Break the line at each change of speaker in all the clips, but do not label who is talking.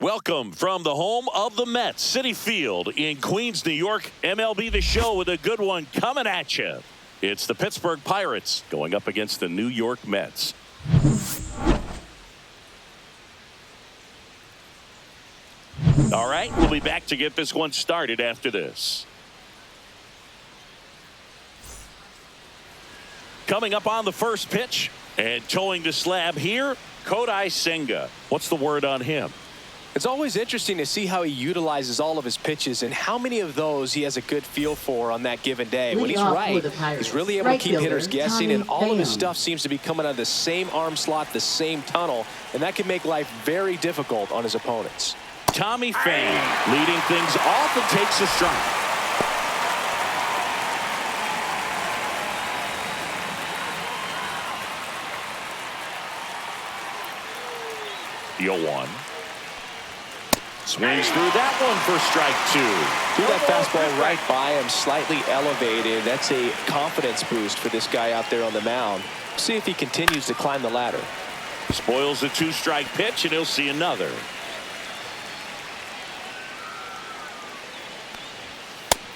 Welcome from the home of the Mets, Citi Field in Queens, New York. MLB The Show with a good one coming at you. It's the Pittsburgh Pirates going up against the New York Mets. All right, we'll be back to get this one started after this. Coming up on the first pitch and towing the slab here, Kodai Senga. What's the word on him?
It's always interesting to see how he utilizes all of his pitches and how many of those he has a good feel for on that given day. When he's right, he's really able to keep hitters guessing, and all of his stuff seems to be coming out of the same arm slot, the same tunnel, and that can make life very difficult on his opponents.
Tommy Pham leading things off and takes a strike. The 0-1. Swings through that one for strike two.
Threw that fastball right by him, slightly elevated. That's a confidence boost for this guy out there on the mound. See if he continues to climb the ladder.
Spoils the two-strike pitch, and he'll see another.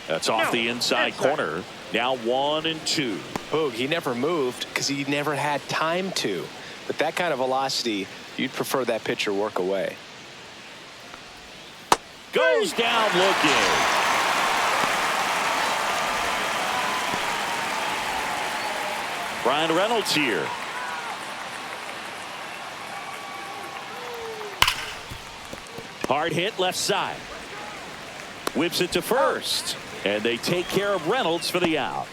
That's off the inside corner. Now 1-2.
Boog, he never moved because he never had time to. But that kind of velocity, you'd prefer that pitcher work away.
Goes down looking. Brian Reynolds here. Hard hit left side. Whips it to first. And they take care of Reynolds for the out.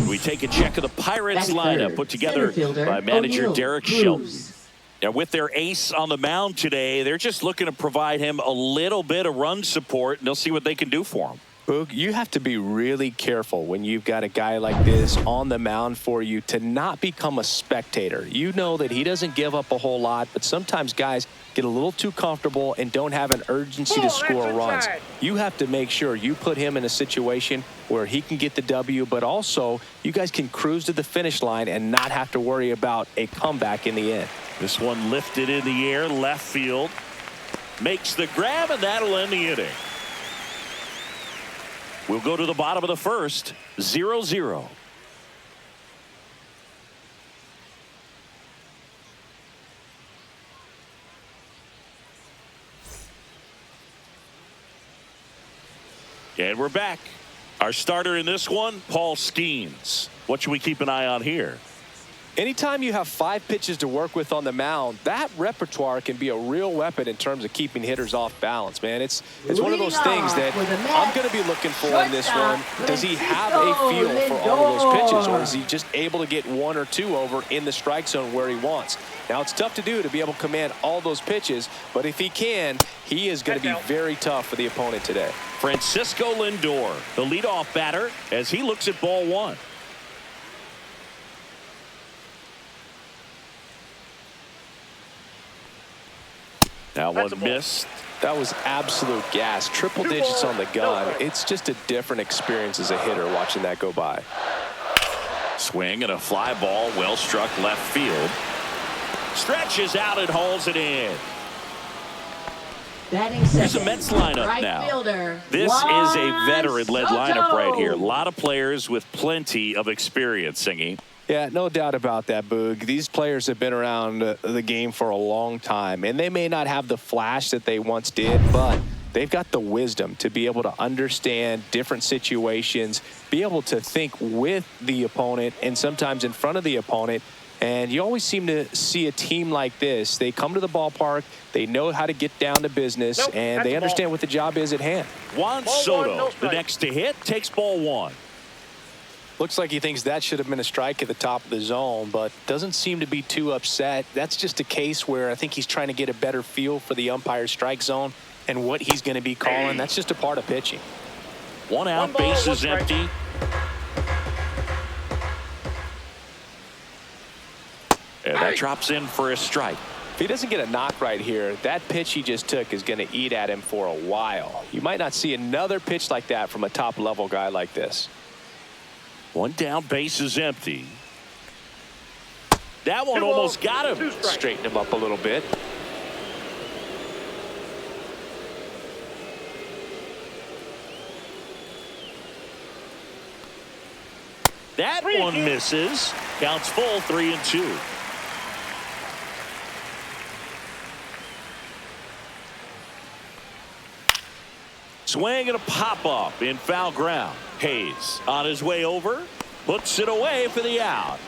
We take a check of the Pirates lineup put together by manager Derek Shelton. And with their ace on the mound today, they're just looking to provide him a little bit of run support, and they'll see what they can do for him.
Boog, you have to be really careful when you've got a guy like this on the mound for you to not become a spectator. You know that he doesn't give up a whole lot, but sometimes guys get a little too comfortable and don't have an urgency to score runs. You have to make sure you put him in a situation where he can get the W, but also you guys can cruise to the finish line and not have to worry about a comeback in the end.
This one lifted in the air, left field. Makes the grab, and that'll end the inning. We'll go to the bottom of the first, 0-0. And we're back. Our starter in this one, Paul Skeens. What should we keep an eye on here?
Anytime you have 5 pitches to work with on the mound, that repertoire can be a real weapon in terms of keeping hitters off balance, man. It's one of those things that I'm going to be looking for in this one. Does he have a feel for all of those pitches, or is he just able to get 1 or 2 over in the strike zone where he wants? Now, it's tough to do to be able to command all those pitches, but if he can, he is going to be very tough for the opponent today.
Francisco Lindor, the leadoff batter, as he looks at ball 1. That one missed.
That was absolute gas. Triple digits on the gun. It's just a different experience as a hitter watching that go by.
Swing and a fly ball, well struck left field. Stretches out and hauls it in. Here's the Mets lineup now. This is a veteran-led lineup right here. A lot of players with plenty of experience, Singy.
Yeah, no doubt about that, Boog. These players have been around the game for a long time, and they may not have the flash that they once did, but they've got the wisdom to be able to understand different situations, be able to think with the opponent and sometimes in front of the opponent. And you always seem to see a team like this. They come to the ballpark, they know how to get down to business, and they understand what the job is at hand.
Juan Soto, the next to hit, takes ball 1.
Looks like he thinks that should have been a strike at the top of the zone, but doesn't seem to be too upset. That's just a case where I think he's trying to get a better feel for the umpire's strike zone and what he's going to be calling. That's just a part of pitching.
1 out, bases empty. And that drops in for a strike.
If he doesn't get a knock right here, that pitch he just took is going to eat at him for a while. You might not see another pitch like that from a top-level guy like this.
1 down, bases empty. That one almost got him.
Straighten him up a little bit.
That one misses. Counts full, 3-2. Swing and a pop-up in foul ground. Hayes on his way over. Puts it away for the out.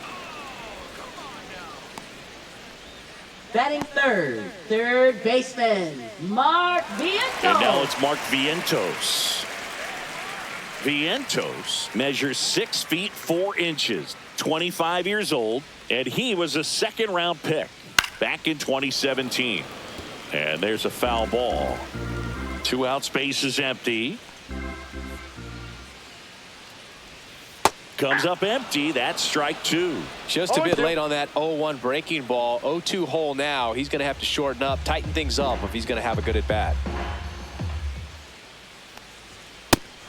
Batting third baseman, Mark Vientos.
And now it's Mark Vientos. Vientos measures 6 feet 4 inches, 25 years old, and he was a second-round pick back in 2017. And there's a foul ball. 2 outs, base is empty. Comes up empty. That's strike 2.
Just a bit late on that 0-1 breaking ball. 0-2 hole now. He's going to have to shorten up, tighten things up if he's going to have a good at bat.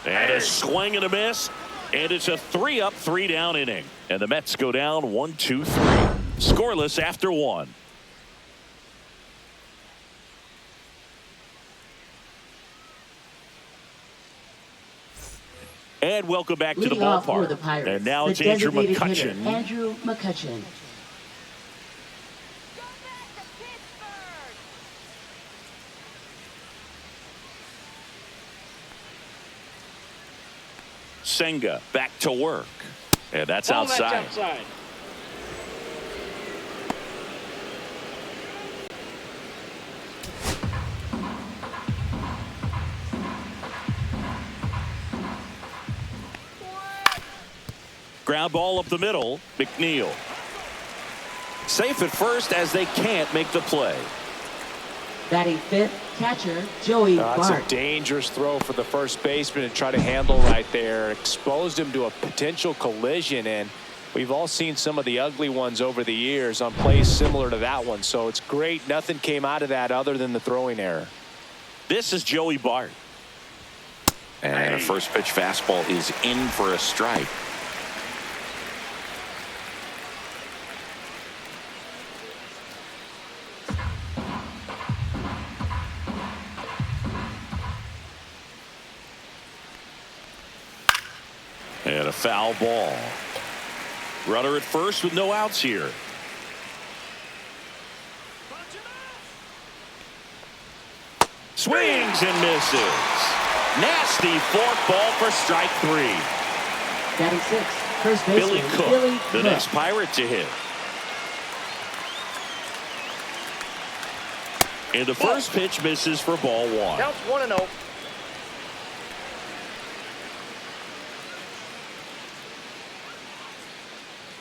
And a swing and a miss. And it's a 3-up, 3-down inning. And the Mets go down 1-2-3. Scoreless after 1. And welcome back to the ballpark. And now it's Andrew McCutchen.
Andrew McCutchen.
Senga back to work. And that's outside. Ground ball up the middle. McNeil. Safe at first as they can't make the play.
Batting fifth, catcher Joey Bart.
It's a dangerous throw for the first baseman to try to handle right there. Exposed him to a potential collision, and we've all seen some of the ugly ones over the years on plays similar to that one. So it's great. Nothing came out of that other than the throwing error.
This is Joey Bart.
And a first pitch fastball is in for a strike.
And a foul ball. Runner at first with no outs here. Swings and misses. Nasty fork ball for strike 3.
Batting sixth, first baseman
Billy Cook, the next Pirate to hit. And the first pitch misses for ball 1.
Counts 1-0.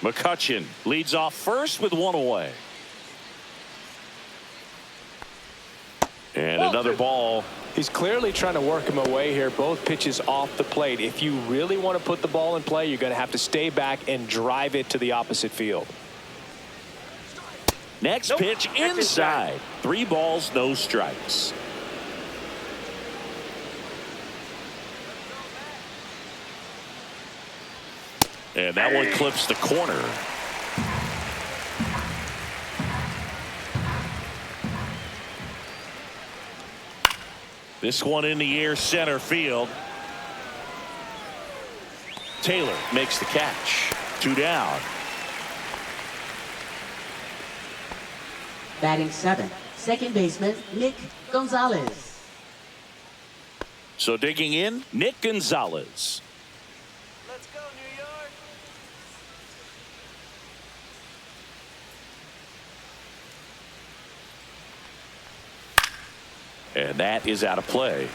McCutchen leads off first with 1 away. And another ball.
He's clearly trying to work him away here. Both pitches off the plate. If you really want to put the ball in play, you're going to have to stay back and drive it to the opposite field.
Next pitch inside. 3 balls, no strikes. And that one clips the corner. This one in the air, center field. Taylor makes the catch. 2 down.
Batting seventh, second baseman Nick Gonzalez.
So digging in, Nick Gonzalez.
Let's go, New York.
And that is out of play.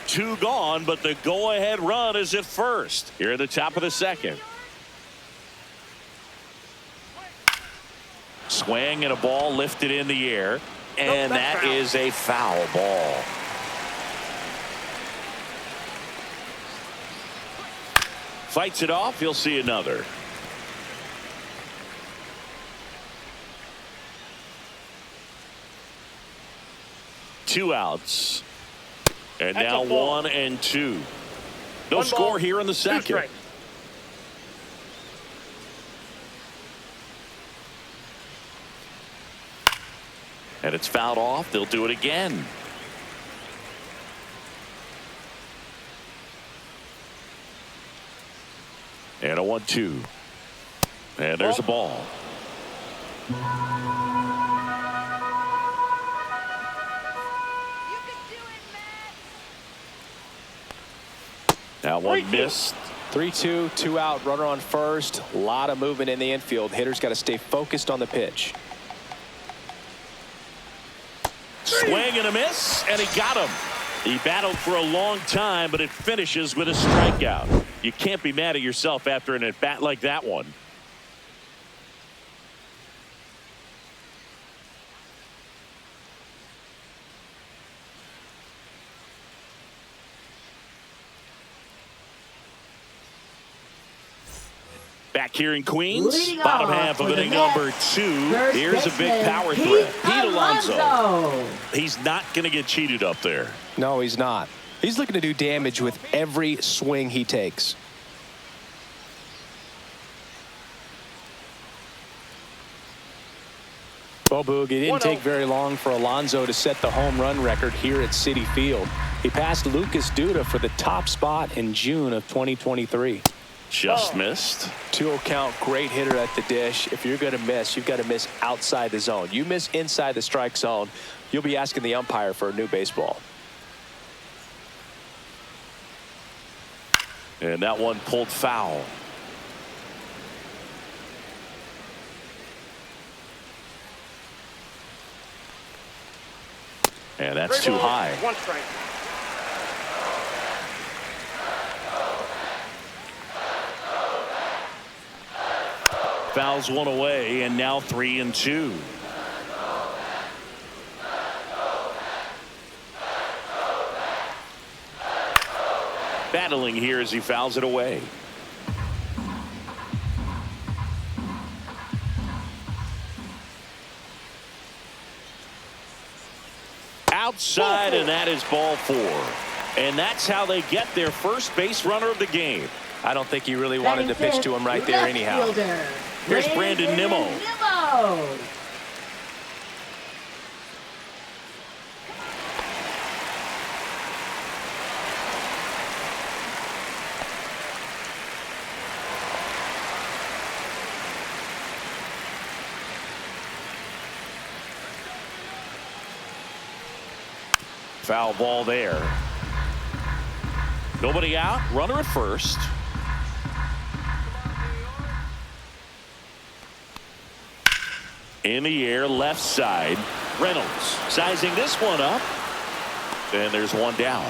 2 gone, but the go-ahead run is at first here at the top of the second. Swing and a ball lifted in the air, and that is a foul ball. Fights it off. He'll see another. Two outs. And
That's
now
a ball.
1 and 2. No
One
score
ball,
here in the
2
second.
strikes.
And it's fouled off. They'll do it again. And a 1-2. And there's a ball. That one missed.
3-2, 2 out, runner on first. A lot of movement in the infield. Hitter's got to stay focused on the pitch.
Swing and a miss, and he got him. He battled for a long time, but it finishes with a strikeout. You can't be mad at yourself after an at-bat like that one. Back here in Queens, bottom half of inning number 2. Here's a big power threat. Pete Alonso. He's not going to get cheated up there.
No, he's not. He's looking to do damage with every swing he takes. Well, Boog, it didn't take very long for Alonso to set the home run record here at Citi Field. He passed Lucas Duda for the top spot in June of 2023.
Just missed.
2-0 count, great hitter at the dish. If you're going to miss, you've got to miss outside the zone. You miss inside the strike zone, you'll be asking the umpire for a new baseball.
And that one pulled foul. And that's too high.
1 strike.
Fouls one away, and now 3-2. Battling here as he fouls it away. Outside, and that is ball 4. And that's how they get their first base runner of the game.
I don't think he really wanted to pitch to him right there anyhow.
Here's Brandon Nimmo. Foul ball there. Nobody out. Runner at first. In the air, left side. Reynolds sizing this one up. And there's one down.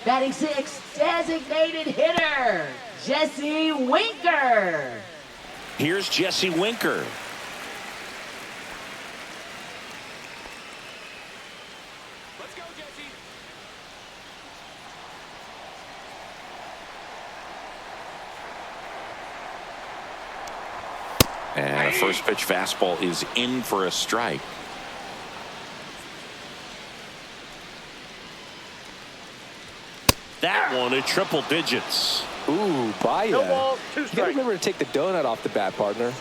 Batting 6, designated hitter, Jesse Winker.
Here's Jesse Winker.
Let's go, Jesse.
And a first pitch fastball is in for a strike.
That one at triple digits.
Ooh, Baya.
No ball, 2
You got to
strikes.
remember to take the donut off the bat, partner.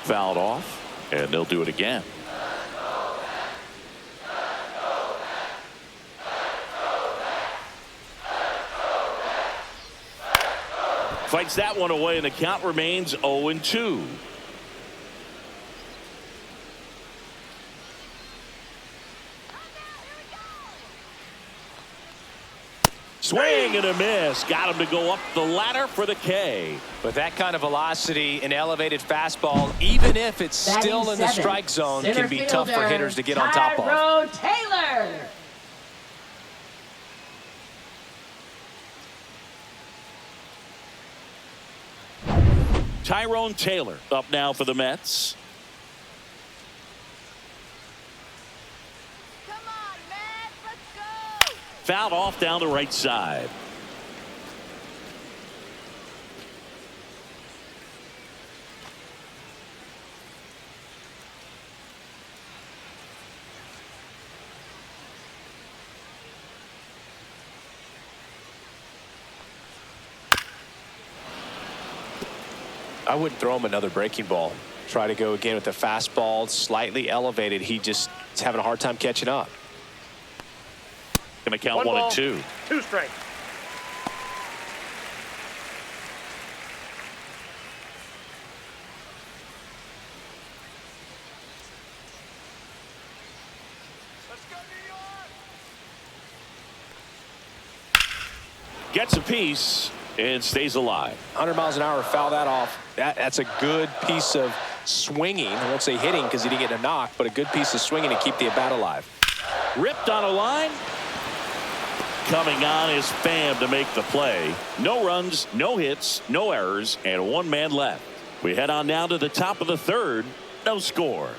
Fouled off, and they'll do it again. Fights that one away, and the count remains 0-2. Swing and a miss. Got him to go up the ladder for the K.
With that kind of velocity, an elevated fastball, even if it's still in the strike zone, can be tough for hitters to get on top of.
Tyrone Taylor.
Tyrone Taylor up now for the Mets.
Come on, man. Let's go.
Fouled off down the right side.
I wouldn't throw him another breaking ball. Try to go again with the fastball slightly elevated. He just is having a hard time catching up.
Going to count 1 and 2.
2 strikes.
Gets a piece and stays alive.
100 miles an hour, foul that off. That's a good piece of swinging. I won't say hitting because he didn't get a knock, but a good piece of swinging to keep the at-bat alive.
Ripped on a line. Coming on is Pham to make the play. No runs, no hits, no errors, and 1 man left. We head on down to the top of the 3rd. No score.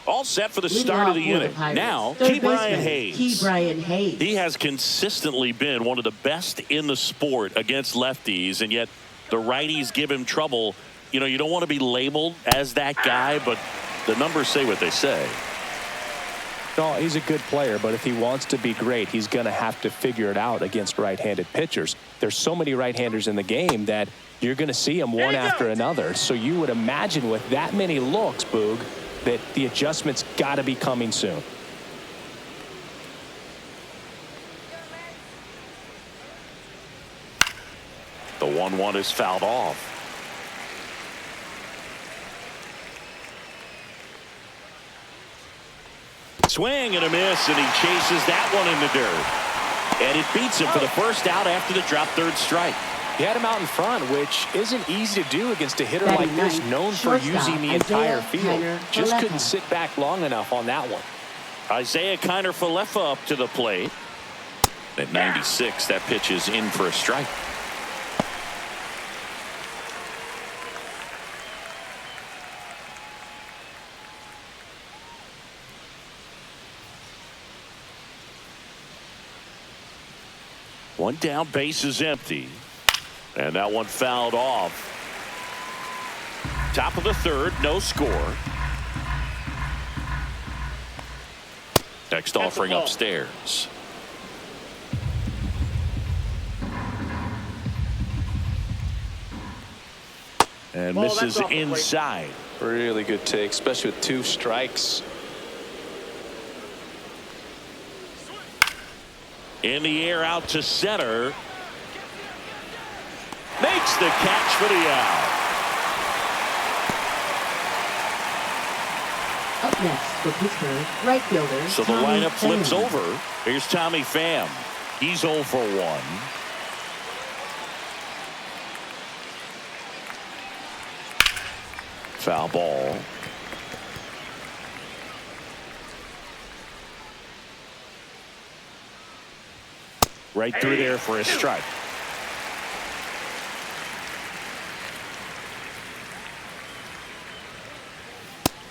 All set for the start of the inning. Now, Ke'Bryan Hayes.
Ke'Bryan Hayes.
He has consistently been one of the best in the sport against lefties, and yet the righties give him trouble. You know, you don't want to be labeled as that guy, but the numbers say what they say.
No, he's a good player, but if he wants to be great, he's going to have to figure it out against right-handed pitchers. There's so many right-handers in the game that you're going to see them one after another. So you would imagine with that many looks, Boog, that the adjustment's got to be coming soon.
The 1-1 is fouled off. Swing and a miss, and he chases that one in the dirt. And it beats him for the first out after the drop 3rd strike.
He had him out in front, which isn't easy to do against a hitter like this, known for using the entire field. Just couldn't sit back long enough on that one.
Isaiah Kiner-Falefa up to the plate. At 96, that pitch is in for a strike. One down, base is empty. And that one fouled off. Top of the 3rd, no score. Next offering upstairs. And misses inside.
Really good take, especially with 2 strikes.
In the air out to center. Makes the catch for the out.
Up next for Pittsburgh, right fielder.
So the lineup flips over. Here's Tommy Pham. He's 0 for 1. Foul ball. Right through there for a strike.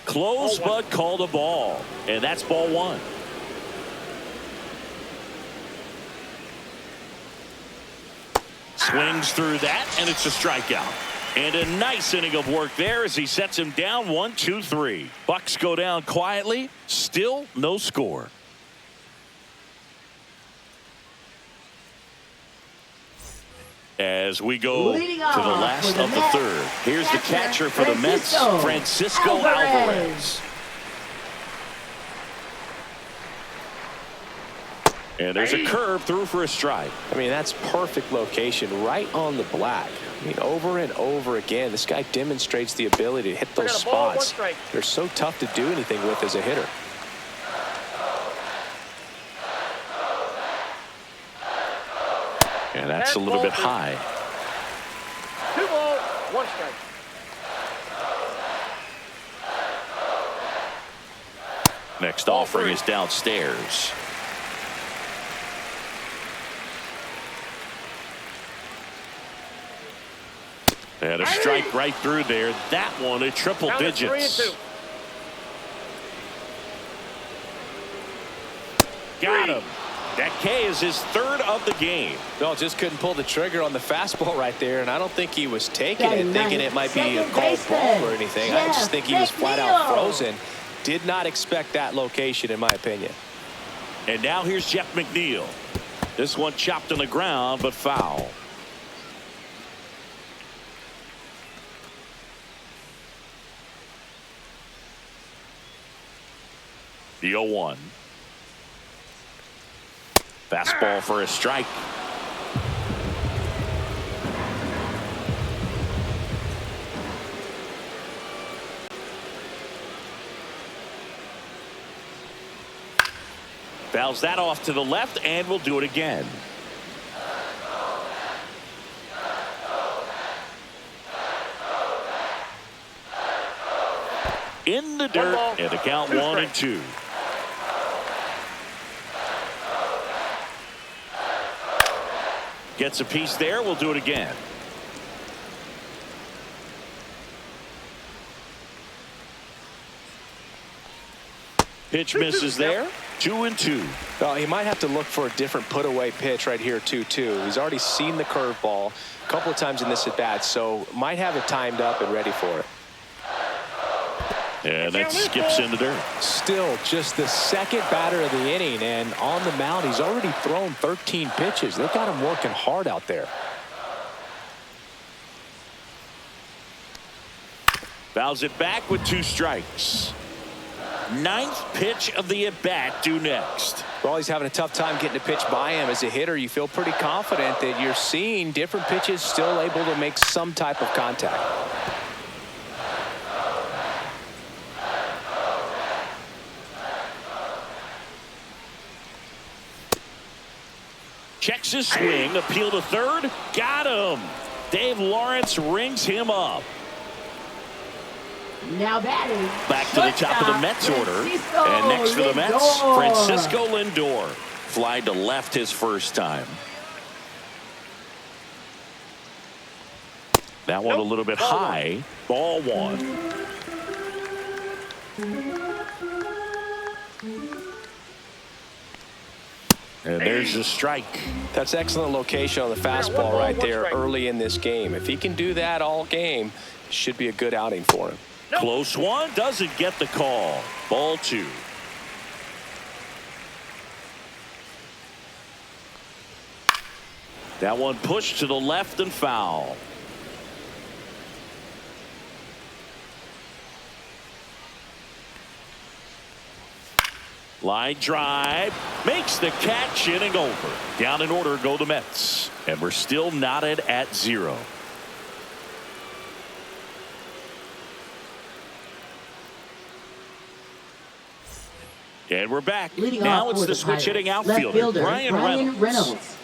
Close, but called a ball. And that's ball 1. Swings through that, and it's a strikeout. And a nice inning of work there as he sets him down 1, 2, 3. Bucks go down quietly. Still no score. As we go to the last of the 3rd. Here's the catcher for the Mets, Francisco Alvarez. And there's a curve through for a strike.
I mean, that's perfect location, right on the black. I mean, over and over again, this guy demonstrates the ability to hit those spots. They're so tough to do anything with as a hitter.
And that's a little bit high.
2 balls, 1 strike.
Next offering is downstairs. And a strike right through there. That one at triple digits. Got him. That K is his 3rd of the game.
No, just couldn't pull the trigger on the fastball right there, and I don't think he was taking it, thinking it might be a called ball or anything. I just think he was flat out frozen. Did not expect that location, in my opinion.
And now here's Jeff McNeil. This one chopped on the ground, but foul. The 0-1. Fastball for a strike. Fouls that off to the left, and we'll do it again. In the dirt, and the count 1-2. Gets a piece there. We'll do it again. Pitch misses there. 2-2.
Well, he might have to look for a different put-away pitch right here, 2-2. He's already seen the curveball a couple of times in this at-bat, so might have it timed up and ready for it.
And that skips in the dirt.
Still just the second batter of the inning, and on the mound, he's already thrown 13 pitches. They've got him working hard out there.
Fouls it back with 2 strikes. 9th pitch of the at-bat due next.
Well, he's having a tough time getting a pitch by him. As a hitter, you feel pretty confident that you're seeing different pitches still able to make some type of contact.
Checks his swing, appeal to third, got him. Dave Lawrence rings him up.
Now batting.
Back to the top of the Mets order. And next for the Mets, Francisco Lindor. Fly to left his first time. That one a little bit high. Ball 1. And there's a strike.
That's excellent location on the fastball right there early in this game. If he can do that all game, it should be a good outing for him.
Close one, doesn't get the call. Ball 2. That one pushed to the left and foul. Line drive, makes the catch, inning over. Down in order go the Mets, and we're still knotted at 0. And we're back.
Leading
now
off
it's
for
the switch hitting outfielder,
left fielder,
Brian Reynolds.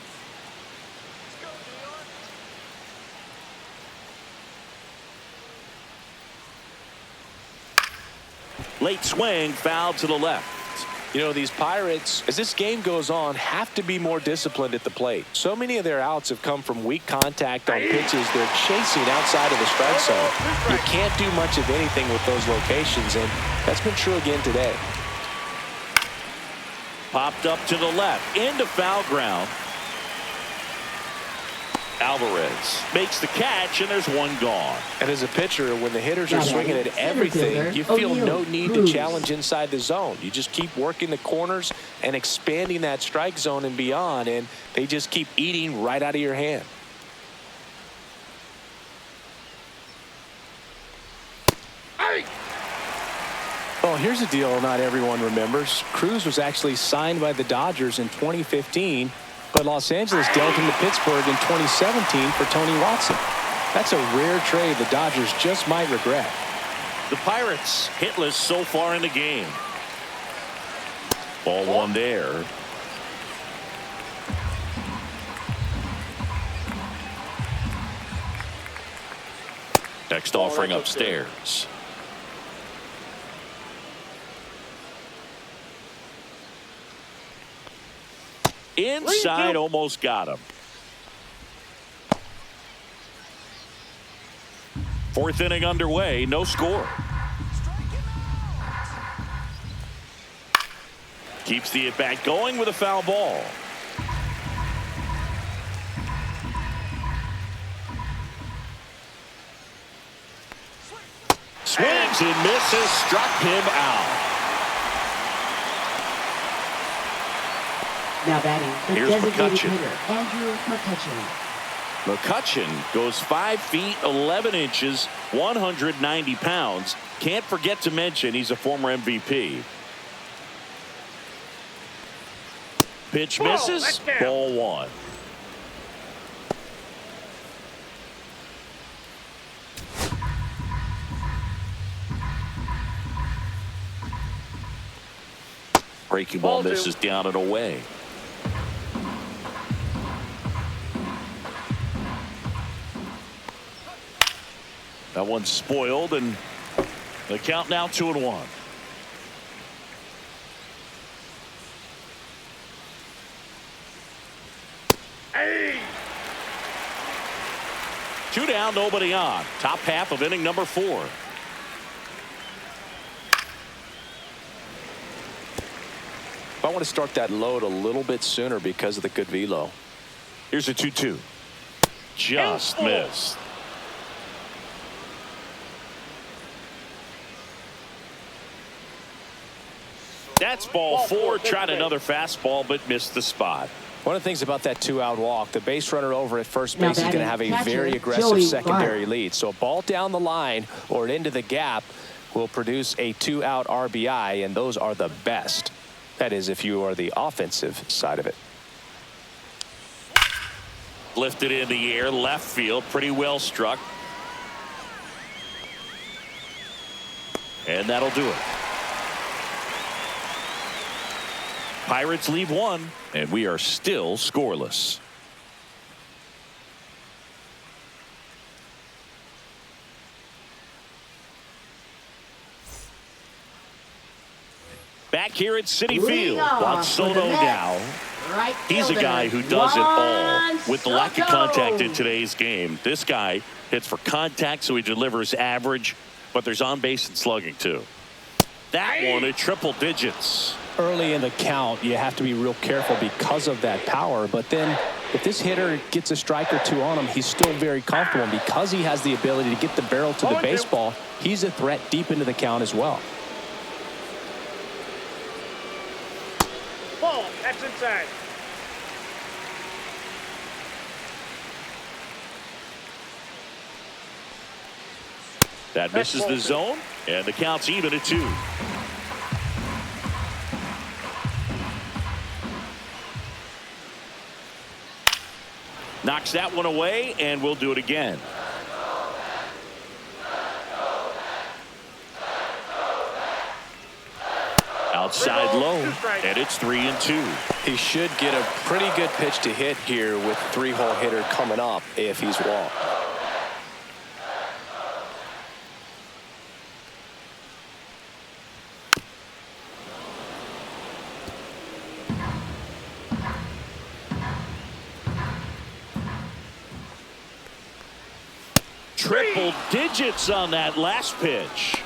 Late swing, foul to the left.
You know, these Pirates, as this game goes on, have to be more disciplined at the plate. So many of their outs have come from weak contact on pitches they're chasing outside of the strike zone. You can't do much of anything with those locations, and that's been true again today.
Popped up to the left, into foul ground. Alvarez makes the catch, and there's one gone.
And as a pitcher, when the hitters are swinging at everything, you feel no need to challenge inside the zone. You just keep working the corners and expanding that strike zone and beyond, and they just keep eating right out of your hand. Well, here's a deal not everyone remembers. Cruz was actually signed by the Dodgers in 2015, but Los Angeles dealt him to Pittsburgh in 2017 for Tony Watson. That's a rare trade the Dodgers just might regret.
The Pirates hitless so far in the game. Ball 1 there. Next offering upstairs. Inside, almost got him. 4th inning underway, no score. Keeps the at-bat going with a foul ball. Swings and misses, struck him out.
Now batting, the
Here's
designated
McCutcheon.
hitter, Andrew McCutcheon.
McCutcheon goes 5 feet 11 inches, 190 pounds. Can't forget to mention he's a former MVP. Pitch misses.
that's down.
Ball 1. Breaking ball
Ball 2.
misses down and away. That one's spoiled, and the count now 2-1.
Hey!
2 down, nobody on. Top half of inning number 4.
I want to start that load a little bit sooner because of the good velo.
Here's a 2-2. Just missed. That's ball 4. Tried another fastball, but missed the spot.
One of the things about that 2-out walk, the base runner over at first
Now
base is going to
batting,
have a
catcher,
very aggressive
Joey
secondary
Bart.
lead. So a ball down the line or into the gap will produce a 2-out RBI, and those are the best. That is, if you are the offensive side of it.
Lifted in the air, left field, pretty well struck. And that'll do it. Pirates leave 1, and we are still scoreless. Back here at Citi Field, Juan Soto now.
Right
He's a
fielder,
guy who does it all
Juan
with the lack of
Soto.
contact in today's game. This guy hits for contact, so he delivers average, but there's on base and slugging too. That one at triple digits.
Early in the count, you have to be real careful because of that power. But then if this hitter gets a strike or 2 on him, he's still very comfortable. And because he has the ability to get the barrel to the baseball, he's a threat deep into the count as well.
Ball, that's inside.
That misses the zone, and the count's even at 2. Knocks that one away, and we'll do it again. Outside low, and it's 3-2.
He should get a pretty good pitch to hit here with 3-hole hitter coming up if he's walked.
Triple digits on that last pitch.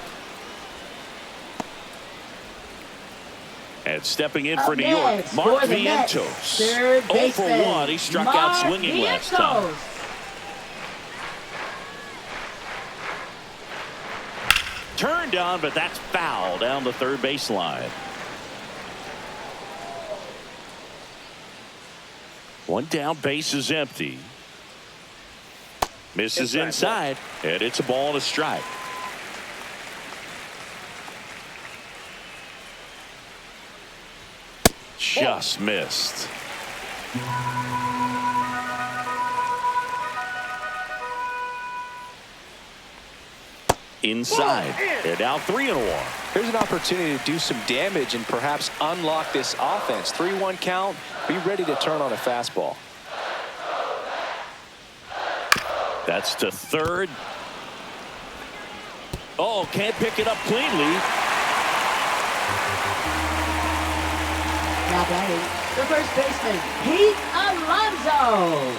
And stepping in for New York,
Next,
Mark
for the Mets,
Vientos.
third
0 for
baseman,
1. He struck out
Mark
swinging last time.
Vientos.
Turned on, but that's foul down the third baseline. One down, base is empty. Misses inside, and it's a ball and a strike. Just missed. Inside, and now 3-1.
Here's an opportunity to do some damage and perhaps unlock this offense. 3-1 count. Be ready to turn on a fastball.
That's to third. Oh, can't pick it up cleanly.
Now batting, the first baseman, Pete Alonso.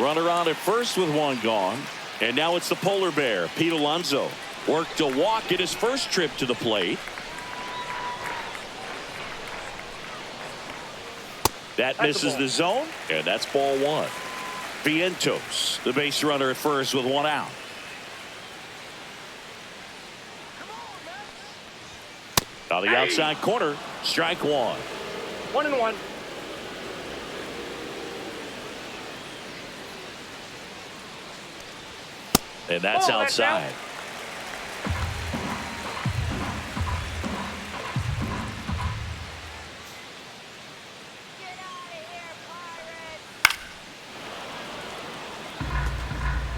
Runner on at first with one gone. And now it's the polar bear, Pete Alonso. Worked a walk at his first trip to the plate. That misses the zone, and that's ball 1. Vientos, the base runner at first with 1 out. On the outside corner, strike one.
1-1.
And that's outside.
Get out of here, Pirates!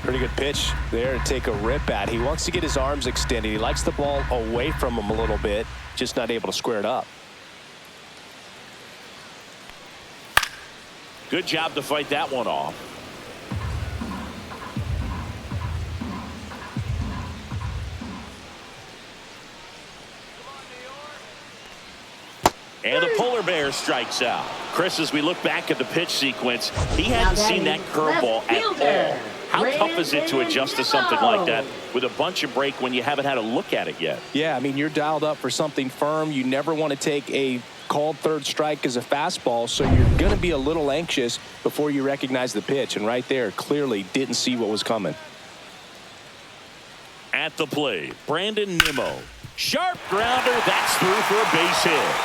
Pretty good pitch there to take a rip at. He wants to get his arms extended. He likes the ball away from him a little bit, just not able to square it up.
Good job to fight that one off. And the polar bear strikes out. Chris, as we look back at the pitch sequence, he hadn't seen that curveball at all. How tough is it to adjust to something like that with a bunch of break when you haven't had a look at it yet?
Yeah, I mean, you're dialed up for something firm. You never want to take a called third strike as a fastball, so you're going to be a little anxious before you recognize the pitch. And right there, clearly didn't see what was coming.
At the plate, Brandon Nimmo. Sharp grounder. That's through for a base hit.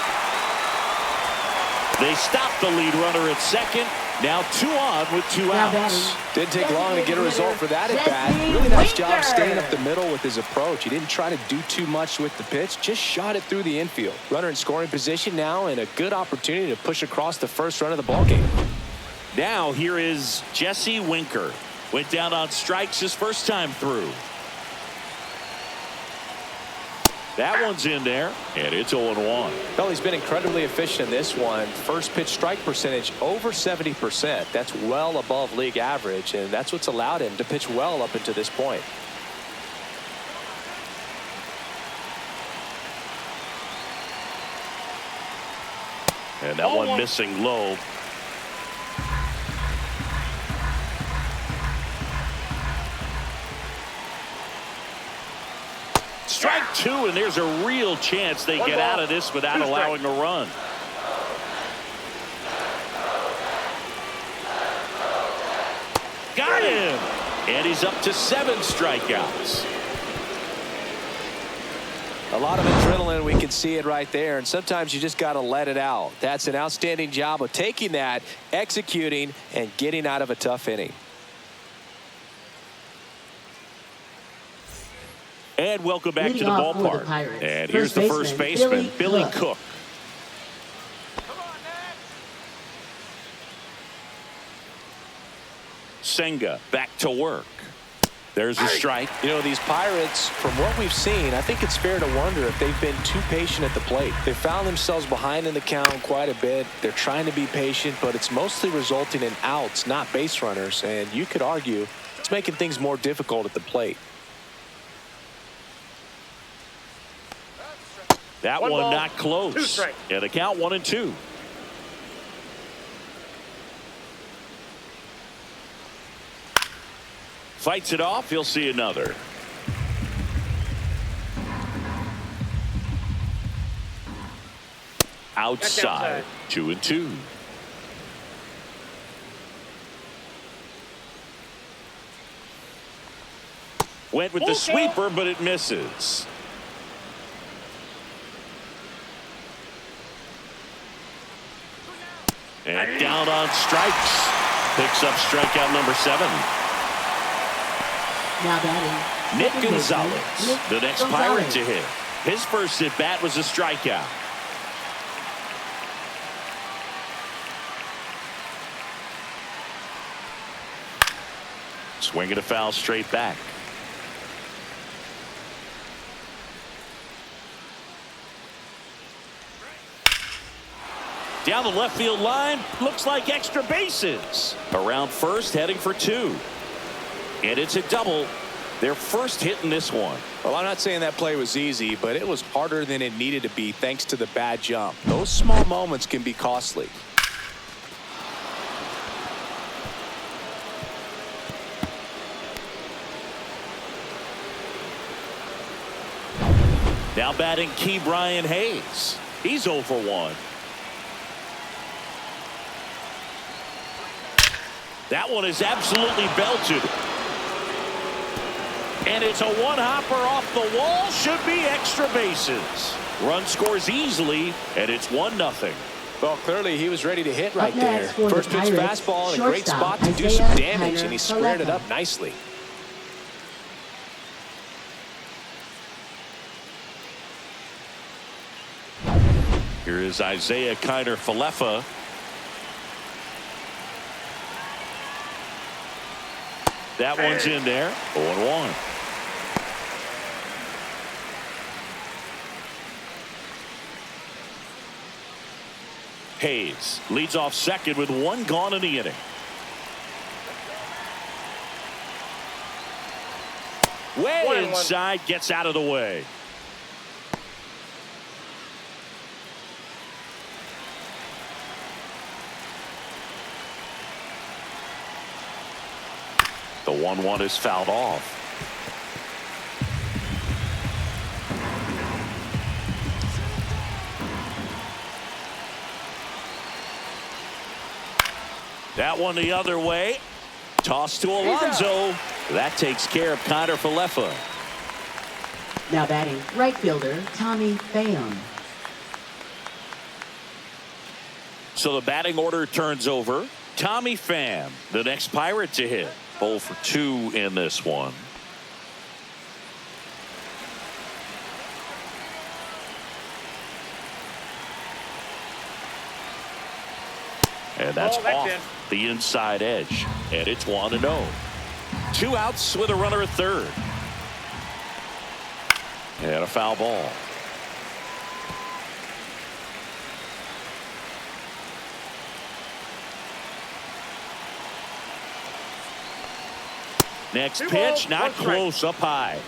They stop the lead runner at second. Now 2 on with 2 outs.
Didn't take long to get a result for that at bat. Really nice job staying up the middle with his approach. He didn't try to do too much with the pitch, just shot it through the infield. Runner in scoring position now, and a good opportunity to push across the first run of the ballgame.
Now here is Jesse Winker. Went down on strikes his first time through. That one's in there, and it's 0-1.
Well, he's been incredibly efficient in this one. First pitch strike percentage over 70%. That's well above league average, and that's what's allowed him to pitch well up until this point.
And that one missing low. Strike 2, and there's a real chance they get out of this without allowing a run. Got him. And he's up to 7 strikeouts.
A lot of adrenaline, we can see it right there, and sometimes you just got to let it out. That's an outstanding job of taking that, executing, and getting out of a tough inning.
And welcome back to the ballpark. And here's the first baseman, Billy Cook. Senga back to work. There's a strike.
You know, these Pirates, from what we've seen, I think it's fair to wonder if they've been too patient at the plate. They found themselves behind in the count quite a bit. They're trying to be patient, but it's mostly resulting in outs, not base runners. And you could argue it's making things more difficult at the plate.
That one not close. Yeah, the count 1-2. Fights it off. He'll see another. Outside. 2-2. Went with the sweeper, but it misses. And down on strikes. Picks up strikeout number 7.
Now batting,
Nick Gonzalez, the next Pirate to hit. His first at bat was a strikeout. Swinging a foul straight back. Down the left field line, looks like extra bases. Around first, heading for 2. And it's a double. Their first hit in this one.
Well, I'm not saying that play was easy, but it was harder than it needed to be thanks to the bad jump. Those small moments can be costly.
Now batting Key Brian Hayes. He's 0 for 1. That one is absolutely belted. And it's a one-hopper off the wall. Should be extra bases. Run scores easily, and it's 1-0.
Well, clearly he was ready to hit right there.
next for the
First pitch
Pirates,
fastball in a great
shortstop,
spot to do
Isaiah
some damage, and he squared it
Kiner-Falefa.
up nicely.
Here is Isaiah Kiner-Falefa. That one's in there. 0-1. Hayes leads off second with 1 gone in the inning. Way
1-1.
inside, gets out of the way. The 1-1 is fouled off. That one the other way. Toss to Alonso. That takes care of Kiner-Falefa.
Now batting, right fielder, Tommy Pham.
So the batting order turns over. Tommy Pham, the next Pirate to hit. 0 for 2 in this one. And that's off the inside edge. And it's 1-0. 2 outs with a runner at third. And a foul ball. Next pitch, not close, up high.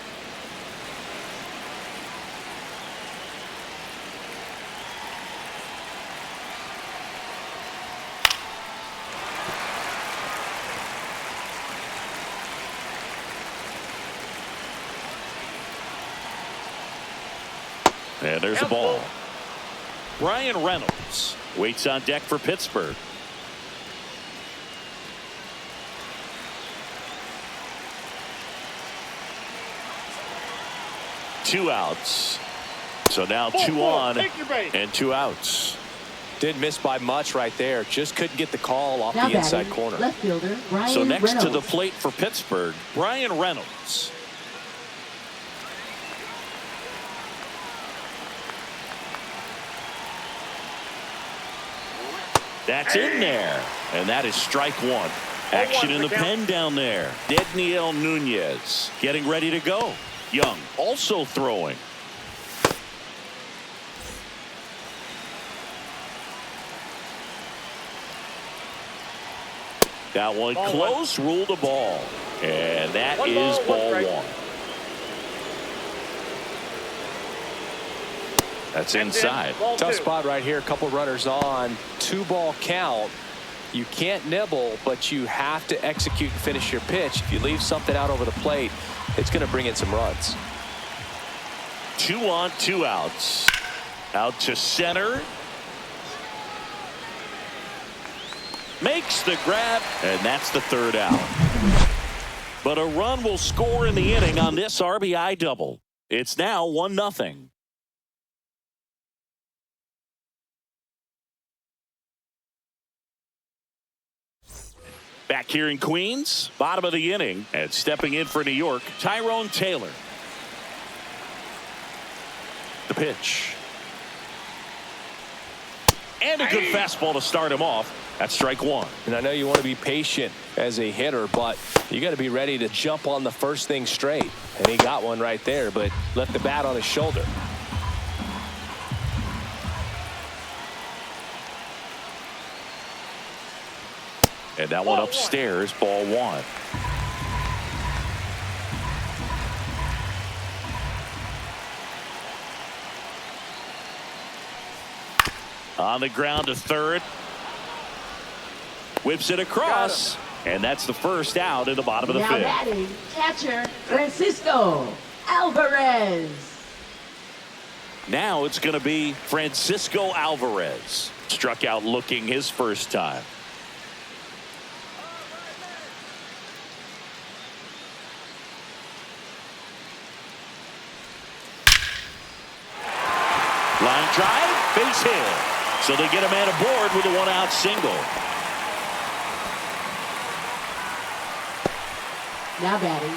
And there's a ball. Brian Reynolds waits on deck for Pittsburgh. Two outs. So now 2 on and 2 outs.
Didn't miss by much right there. Just couldn't get the call off
Now
the inside
batting,
corner.
left fielder, Brian
So next
Reynolds.
to the plate for Pittsburgh, Brian Reynolds. That's in there. And that is strike 1. Action in the pen down there. Dedniel Nunez getting ready to go. Young also throwing. That one close, ruled a ball. And that is ball 1. That's inside.
Tough spot right here. A couple runners on. 2-ball count. You can't nibble, but you have to execute and finish your pitch. If you leave something out over the plate, it's going to bring in some runs.
2 on, 2 outs. Out to center. Makes the grab, and that's the 3rd out. But a run will score in the inning on this RBI double. It's now 1-0. Back here in Queens, bottom of the inning, and stepping in for New York, Tyrone Taylor. The pitch. And a good fastball to start him off. That's strike 1.
And I know you want to be patient as a hitter, but you got to be ready to jump on the first thing straight. And he got one right there, but left the bat on his shoulder.
And that one upstairs, ball 1. On the ground to third. Whips it across. And that's the first out in the bottom of the
Now
5th.
batting, catcher, Francisco Alvarez.
Now it's going to be Francisco Alvarez. Struck out looking his first time. Line drive, base hit. So they get a man aboard with a one-out single.
Now batting,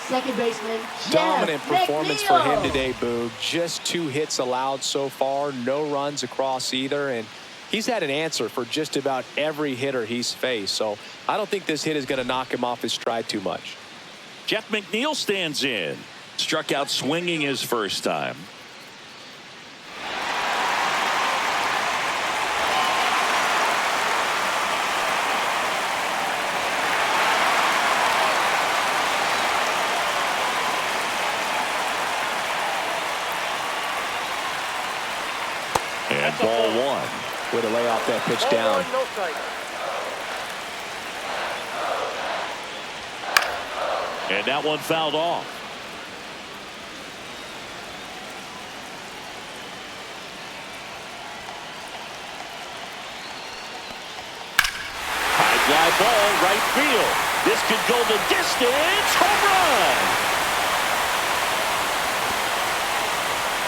second baseman,
Dominant
Jeff
performance
McNeil.
for him today, Boog. Just 2 hits allowed so far, no runs across either, and he's had an answer for just about every hitter he's faced. So I don't think this hit is going to knock him off his stride too much.
Jeff McNeil stands in. Struck out swinging his first time. And ball 1.
Way to lay off that pitch down.
No strike.
And that one fouled off. High fly ball, right field. This could go the distance. Home run.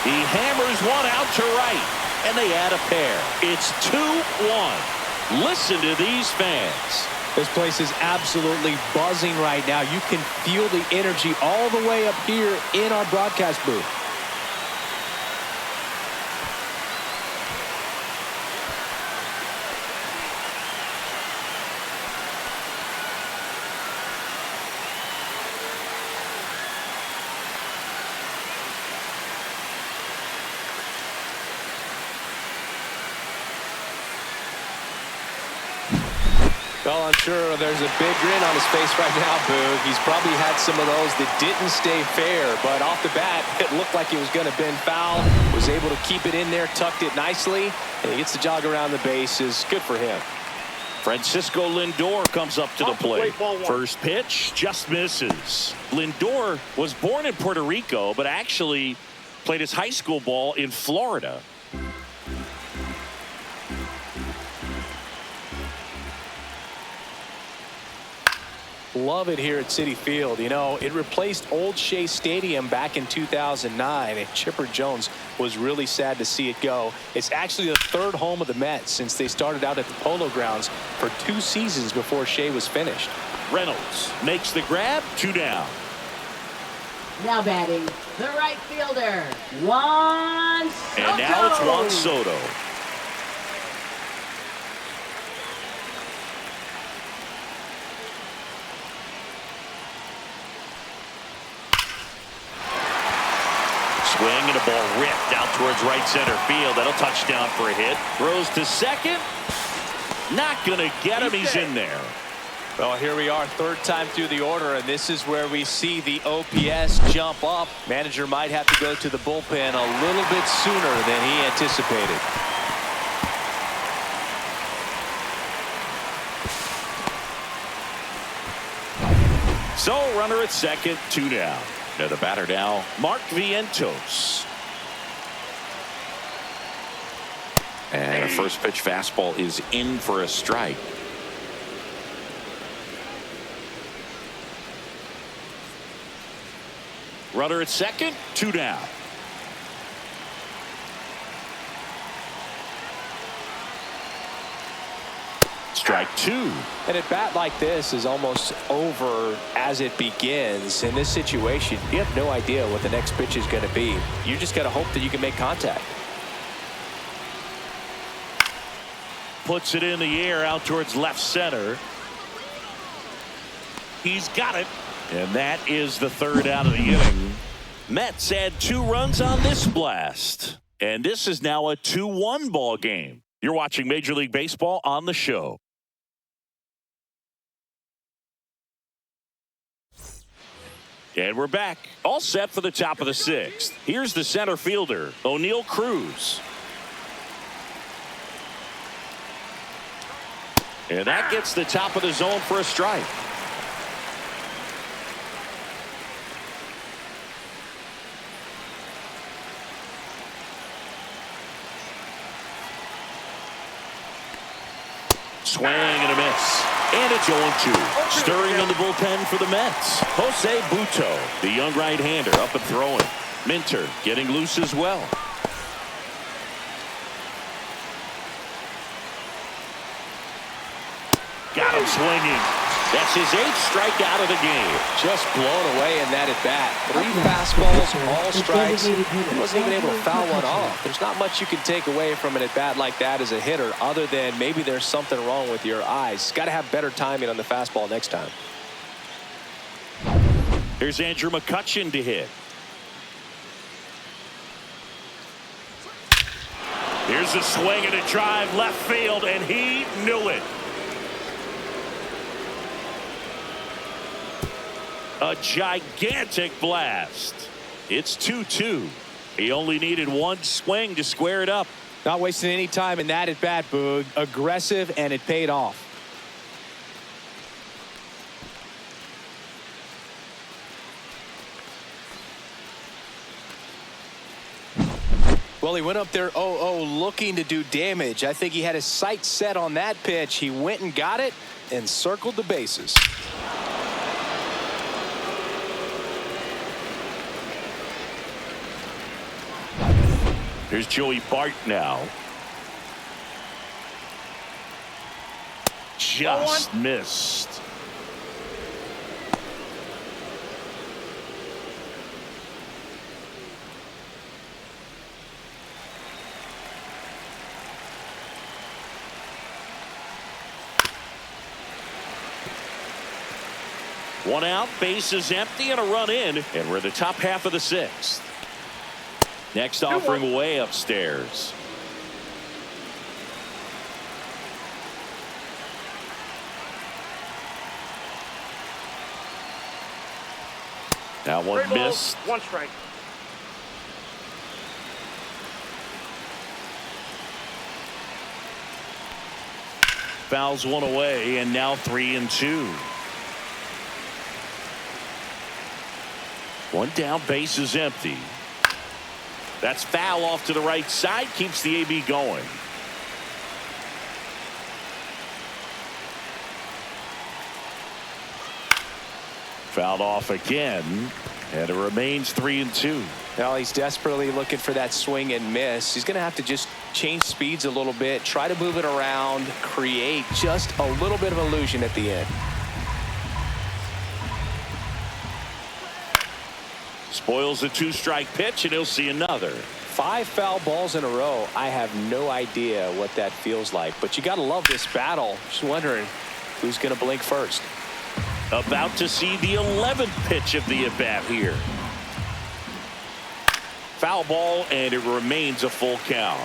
He hammers one out to right, and they add a pair. It's 2-1. Listen to these fans.
This place is absolutely buzzing right now. You can feel the energy all the way up here in our broadcast booth. Well, I'm sure there's a big grin on his face right now, Boog. He's probably had some of those that didn't stay fair, but off the bat, it looked like it was going to bend foul. Was able to keep it in there, tucked it nicely, and he gets the jog around the bases. Good for him.
Francisco Lindor comes up to the plate. First pitch just misses. Lindor was born in Puerto Rico, but actually played his high school ball in Florida.
Love it here at Citi Field. You know, it replaced Old Shea Stadium back in 2009, and Chipper Jones was really sad to see it go. It's actually the 3rd home of the Mets since they started out at the Polo Grounds for 2 seasons before Shea was finished.
Reynolds makes the grab, 2 down.
Now batting, the right fielder, Juan Soto.
And now it's Juan Soto. Swing and a ball ripped out towards right center field. That'll touch down for a hit. Throws to second. Not going to get him. He's in there.
Well, here we are, 3rd time through the order, and this is where we see the OPS jump up. Manager might have to go to the bullpen a little bit sooner than he anticipated.
So runner at second, 2 down. Now the batter now, Mark Vientos.
And a first pitch fastball is in for a strike.
Runner at second, 2 down. Strike 2.
And at bat like this is almost over as it begins. In this situation, you have no idea what the next pitch is going to be. You just got to hope that you can make contact.
Puts it in the air out towards left center. He's got it. And that is the 3rd out of the inning. Mets add 2 runs on this blast. And this is now a 2-1 ball game. You're watching Major League Baseball on the show. And we're back. All set for the top of the 6th. Here's the center fielder, O'Neal Cruz. And that gets the top of the zone for a strike. Swing and a miss. And it's 0-2. Stirring in the bullpen for the Mets. Jose Butto, the young right-hander, up and throwing. Minter getting loose as well. swinging. That's his 8th strikeout of the game.
Just blown away in that at bat. 3 fastballs, all strikes. He wasn't even able to foul one off. There's not much you can take away from an at bat like that as a hitter, other than maybe there's something wrong with your eyes. Got to have better timing on the fastball next time.
Here's Andrew McCutchen to hit. Here's a swing and a drive left field, and he knew it. A gigantic blast. It's 2-2. He only needed one swing to square it up.
Not wasting any time in that at bat, Boog. Aggressive, and it paid off. Well, he went up there 0-0 looking to do damage. I think he had his sights set on that pitch. He went and got it and circled the bases.
Here's Joey Bart now. Just missed. One out, bases empty, and a run in, and we're in the top half of the 6th. Next offering way upstairs. That one missed.
1 strike.
Fouls one away, and now 3-2. One down, base is empty. That's foul off to the right side, keeps the AB going. Fouled off again, and it remains 3-2.
Now he's desperately looking for that swing and miss. He's going to have to just change speeds a little bit, try to move it around, create just a little bit of illusion at the end.
Spoils a 2-strike pitch, and he'll see another.
5 foul balls in a row. I have no idea what that feels like, but you got to love this battle. Just wondering who's going to blink first.
About to see the 11th pitch of the at-bat here. Foul ball, and it remains a full count.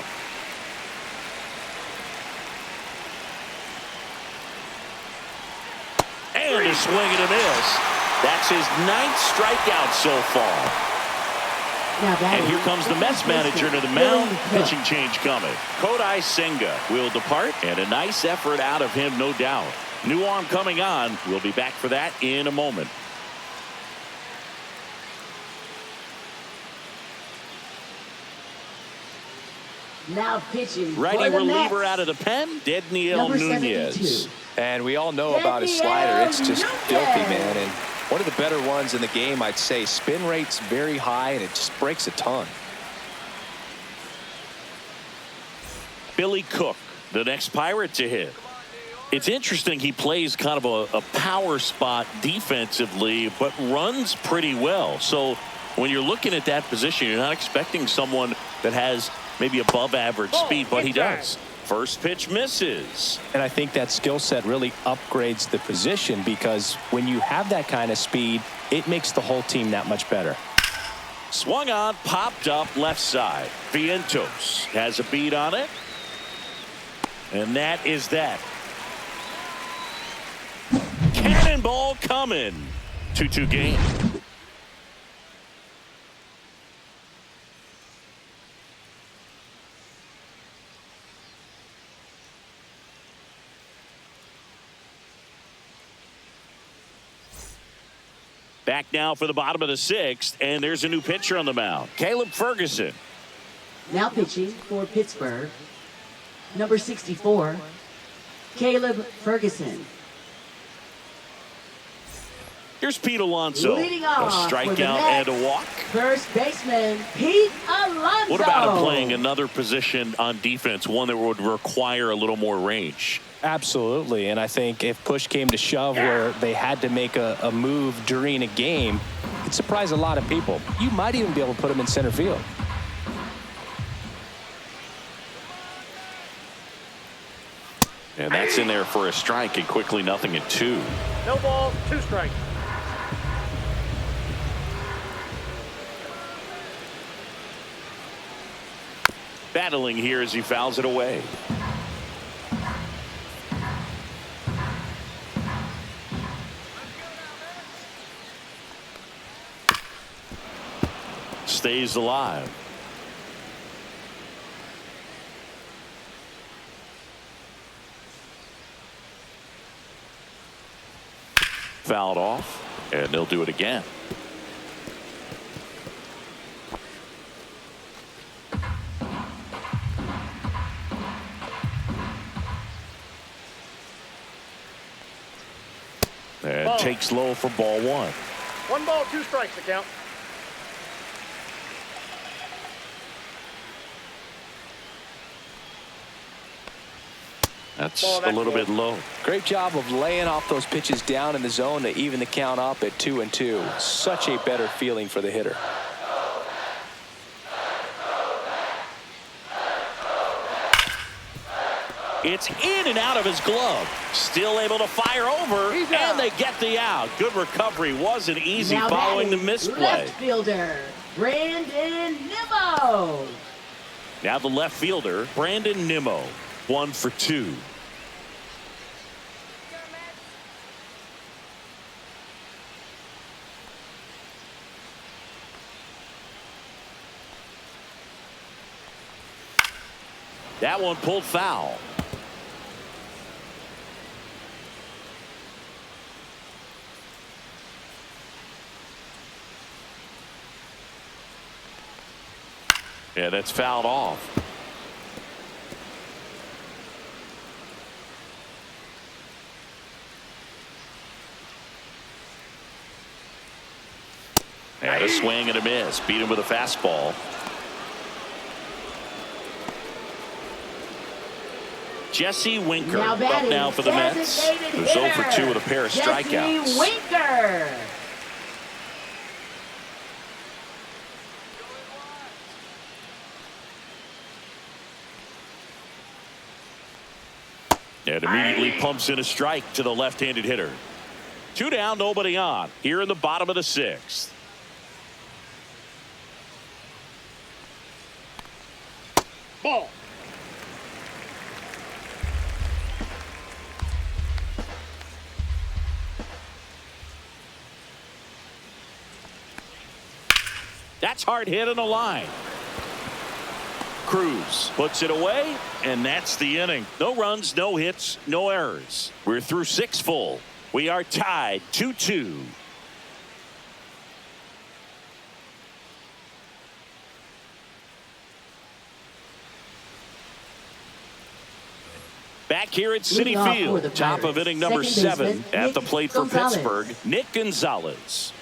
And a swing and a miss. That's his 9th strikeout so far. And here comes the Mets manager to the mound. Pitching change coming. Kodai Senga will depart, and a nice effort out of him, no doubt. New arm coming on. We'll be back for that in a moment.
Now pitching.
Righty
for the
reliever
Mets.
out of the pen, Dedniel Nunez.
72.
And we all know about his slider. It's just filthy, man. And one of the better ones in the game, I'd say. Spin rate's very high, and it just breaks a ton.
Billy Cook, the next Pirate to hit. It's interesting, he plays kind of a power spot defensively, but runs pretty well. So when you're looking at that position, you're not expecting someone that has maybe above average speed, but he does. First pitch misses.
And I think that skill set really upgrades the position, because when you have that kind of speed, it makes the whole team that much better.
Swung on, popped up left side. Vientos has a beat on it. And that is that. Cannonball coming. 2-2 game. Back now for the bottom of the 6th, and there's a new pitcher on the mound. Caleb Ferguson.
Now pitching for Pittsburgh, number 64, Caleb Ferguson.
Here's Pete Alonso.
Leading
A
off for the
strikeout
Mets,
and a walk.
First baseman Pete Alonso.
What about him playing another position on defense, one that would require a little more range?
Absolutely, and I think if push came to shove where they had to make a move during a game, it'd surprise a lot of people. You might even be able to put him in center field.
And that's in there for a strike, and quickly 0-2.
No ball, 2 strikes.
Battling here as he fouls it away. Stays alive. Fouled off, and they'll do it again. And
Ball.
takes low for ball 1.
1 ball, 2 strikes, the count.
That's
Ball,
a little bit low.
Great job of laying off those pitches down in the zone to even the count up at 2-2. Such a better feeling for the hitter.
It's in and out of his glove. Still able to fire over, and they get the out. Good recovery. Wasn't easy
Now
following the
batting,
misplay.
left fielder, Brandon Nimmo.
Now the left fielder, Brandon Nimmo, 1 for 2. That one pulled foul. Yeah, that's fouled off. And a swing and a miss. Beat him with a fastball. Jesse Winker
Now
up
batting,
now for the Mets.
designated
Who's 0 for 2
hitter,
with a pair of
Jesse
strikeouts.
Winker.
And immediately pumps in a strike to the left-handed hitter. 2 down, nobody on. Here in the bottom of the 6th.
Ball.
That's hard hit in the line. Cruz puts it away, and that's the inning. No runs, no hits, no errors. We're through 6 full. We are tied 2-2. Back here at Citi
Leading off for the
Field, top of
Pirates,
inning number
second
7
baseman,
at the
Nick
plate for
Gonzalez.
Pittsburgh, Nick Gonzalez.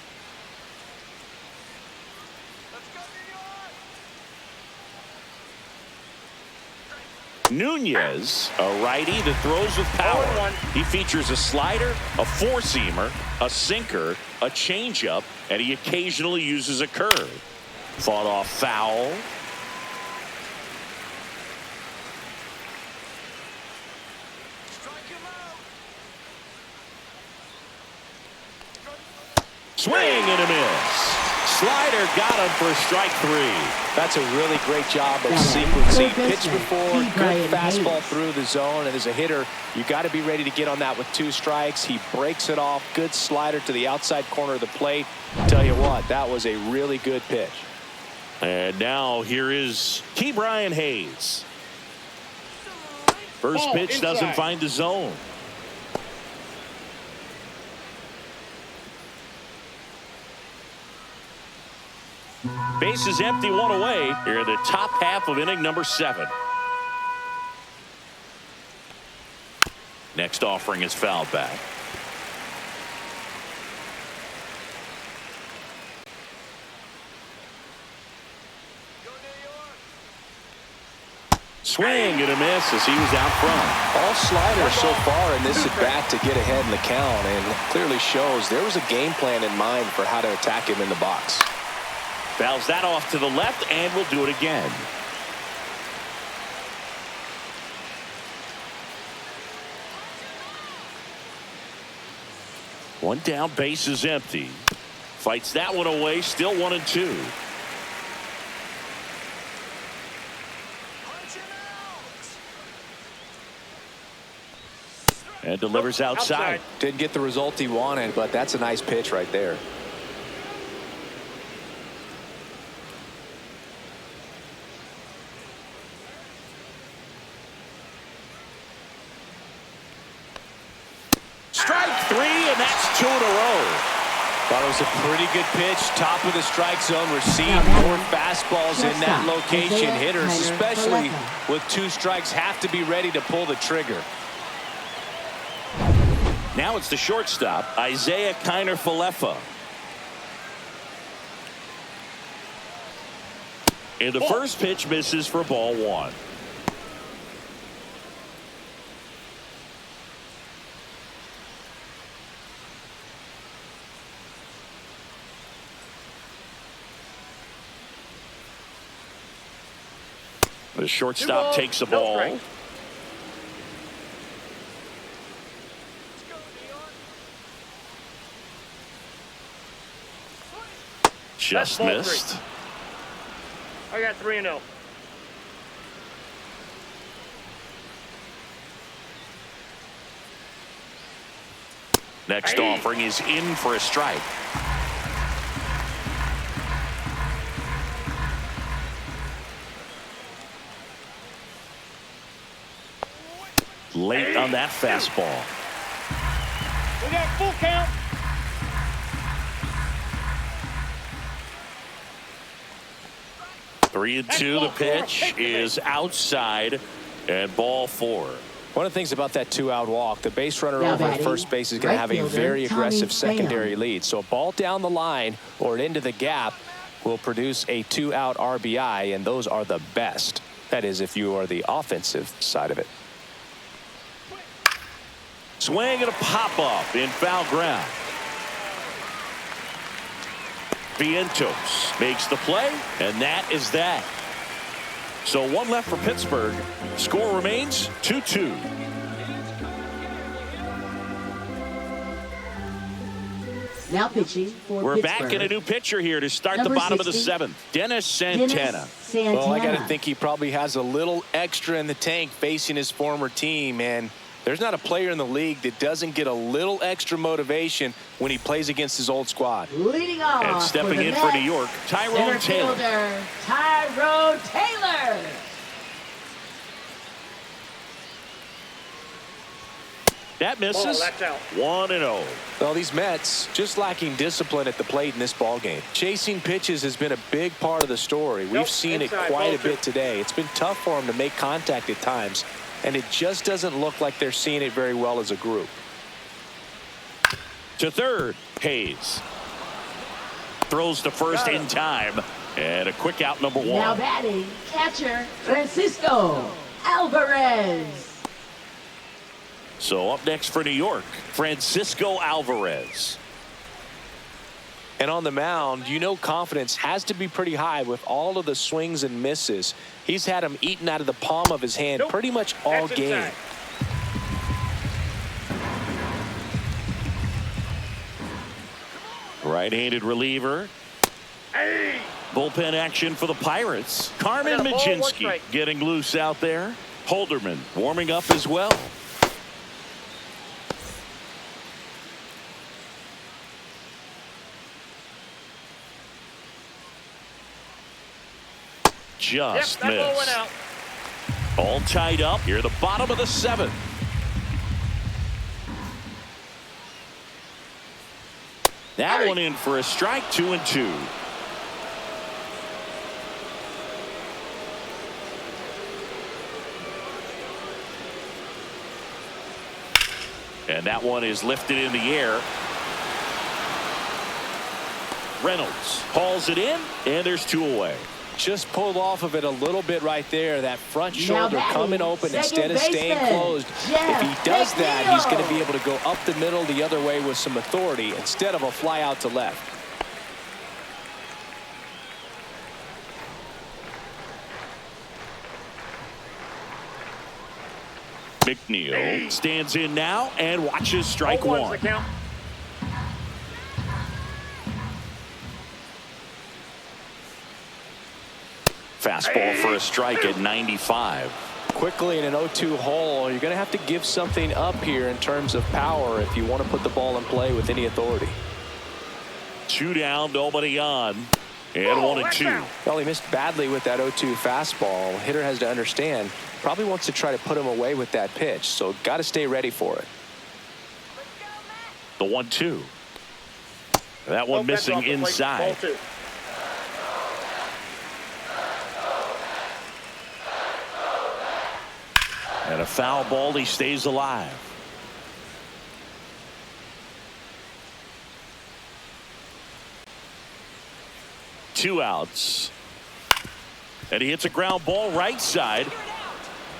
Nunez, a righty that throws with power.
0-1.
He features a slider, a four-seamer, a sinker, a changeup, and he occasionally uses a curve. Fought off foul. Swing and a miss. Slider got him for strike 3.
That's a really great job of
Now,
sequencing.
third
Pitch
baseman,
before,
Steve
good fastball
Hayes.
through the zone, and as a hitter, you got to be ready to get on that with 2 strikes. He breaks it off. Good slider to the outside corner of the plate. Tell you what, that was a really good pitch.
And now here is Brian Hayes. First
Ball
pitch doesn't
inside.
find the zone. Base is empty, 1 away. Here in the top half of inning number 7. Next offering is fouled back. Swing and a miss as he was out front.
All sliders so far in this at-bat to get ahead in the count, and clearly shows there was a game plan in mind for how to attack him in the box.
Fouls that off to the left, and we'll do it again. One down, base is empty. Fights that one away, still 1-2. And delivers outside.
Didn't get the result he wanted, but that's a nice pitch right there.
Strike 3, and that's 2 in a row.
Thought it was a pretty good pitch, top of the strike zone, received more fastballs in that location. Hitters, especially with 2 strikes, have to be ready to pull the trigger.
Now it's the shortstop, Isaiah Kiner-Falefa. And the first pitch misses for ball 1. The shortstop takes the ball. Just missed.
I got 3-0.
Next offering is in for a strike. Late on that fastball.
We got full count.
Three and two. The pitch is outside, and ball 4.
One of the things about that 2-out walk, the base runner over at first base is going to have a very aggressive secondary lead. So a ball down the line or into the gap will produce a 2-out RBI, and those are the best. That is, if you are the offensive side of it.
Swing and a pop-up in foul ground. Vientos makes the play, and that is that. So 1 left for Pittsburgh. Score remains 2-2.
Now pitching for
We're
Pittsburgh.
back in a new pitcher here to start
Number
the bottom of the
60,
7th. Dennis Santana.
Well, I got to think he probably has a little extra in the tank facing his former team, and there's not a player in the league that doesn't get a little extra motivation when he plays against his old squad.
Leading off
And stepping in for New York, Tyrone Taylor.
Tyrone Taylor.
That misses.
That's out.
1-0.
Well, these Mets just lacking discipline at the plate in this ball game. Chasing pitches has been a big part of the story. We've seen it quite a bit today. It's been tough for them to make contact at times, and it just doesn't look like they're seeing it very well as a group.
To third, Hayes. Throws to first in time, and a quick out, number 1.
Now batting, catcher Francisco Alvarez.
So up next for New York, Francisco Alvarez.
And on the mound, you know confidence has to be pretty high with all of the swings and misses. He's had them eaten out of the palm of his hand pretty much all game.
Right-handed reliever. Bullpen action for the Pirates. Carmen Mlodzinski getting loose out there. Holderman warming up as well. Just missed. All tied up here at the bottom of the 7th. That one in for a strike, 2-2. And that one is lifted in the air. Reynolds hauls it in, and there's 2 away.
Just pulled off of it a little bit right there. That front
Now
shoulder
batting,
coming open
second
instead of staying
baseman,
closed.
Jeff
If he does that, he's going to be
McNeil.
able to go up the middle the other way with some authority instead of a fly out to left.
McNeil stands in now and watches strike
Hold
one.
the count.
Fastball for a strike at 95.
Quickly in an 0-2 hole, you're going to have to give something up here in terms of power if you want to put the ball in play with any authority.
2 down, nobody on, and 1-2.
Well, he missed badly with that 0-2 fastball. Hitter has to understand, probably wants to try to put him away with that pitch, so got to stay ready for it.
The 1-2. That one missing inside.
Ball 2.
And a foul ball, he stays alive. Two outs. And he hits a ground ball right side.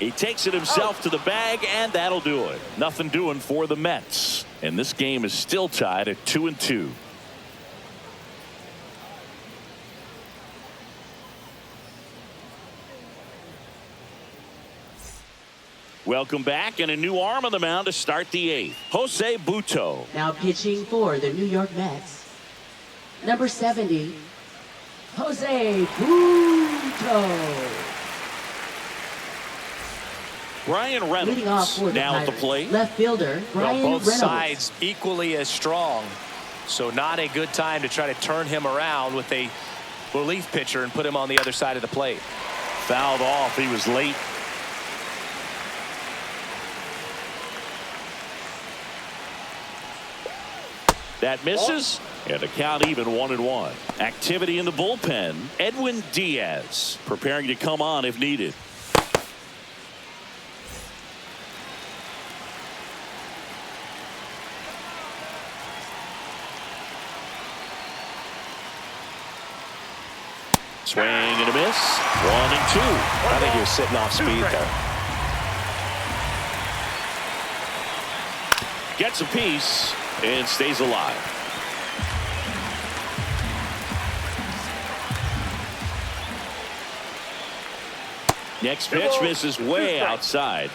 He takes it himself to the bag, and that'll do it. Nothing doing for the Mets. And this game is still tied at 2-2. Welcome back, and a new arm on the mound to start the 8th. Jose Butto.
Now pitching for the New York Mets, number 70, Jose Butto.
Brian
Leading off
Reynolds
for the
now at the
Pirates,
plate.
left fielder Brian
Well, both
Reynolds.
sides equally as strong, so not a good time to try to turn him around with a relief pitcher and put him on the other side of the plate.
Fouled off. He was late. That misses, and the count even 1-1. Activity in the bullpen. Edwin Diaz preparing to come on if needed. Swing and a miss. 1-2.
I think he was sitting off speed there.
Gets a piece and stays alive. Next pitch misses way outside.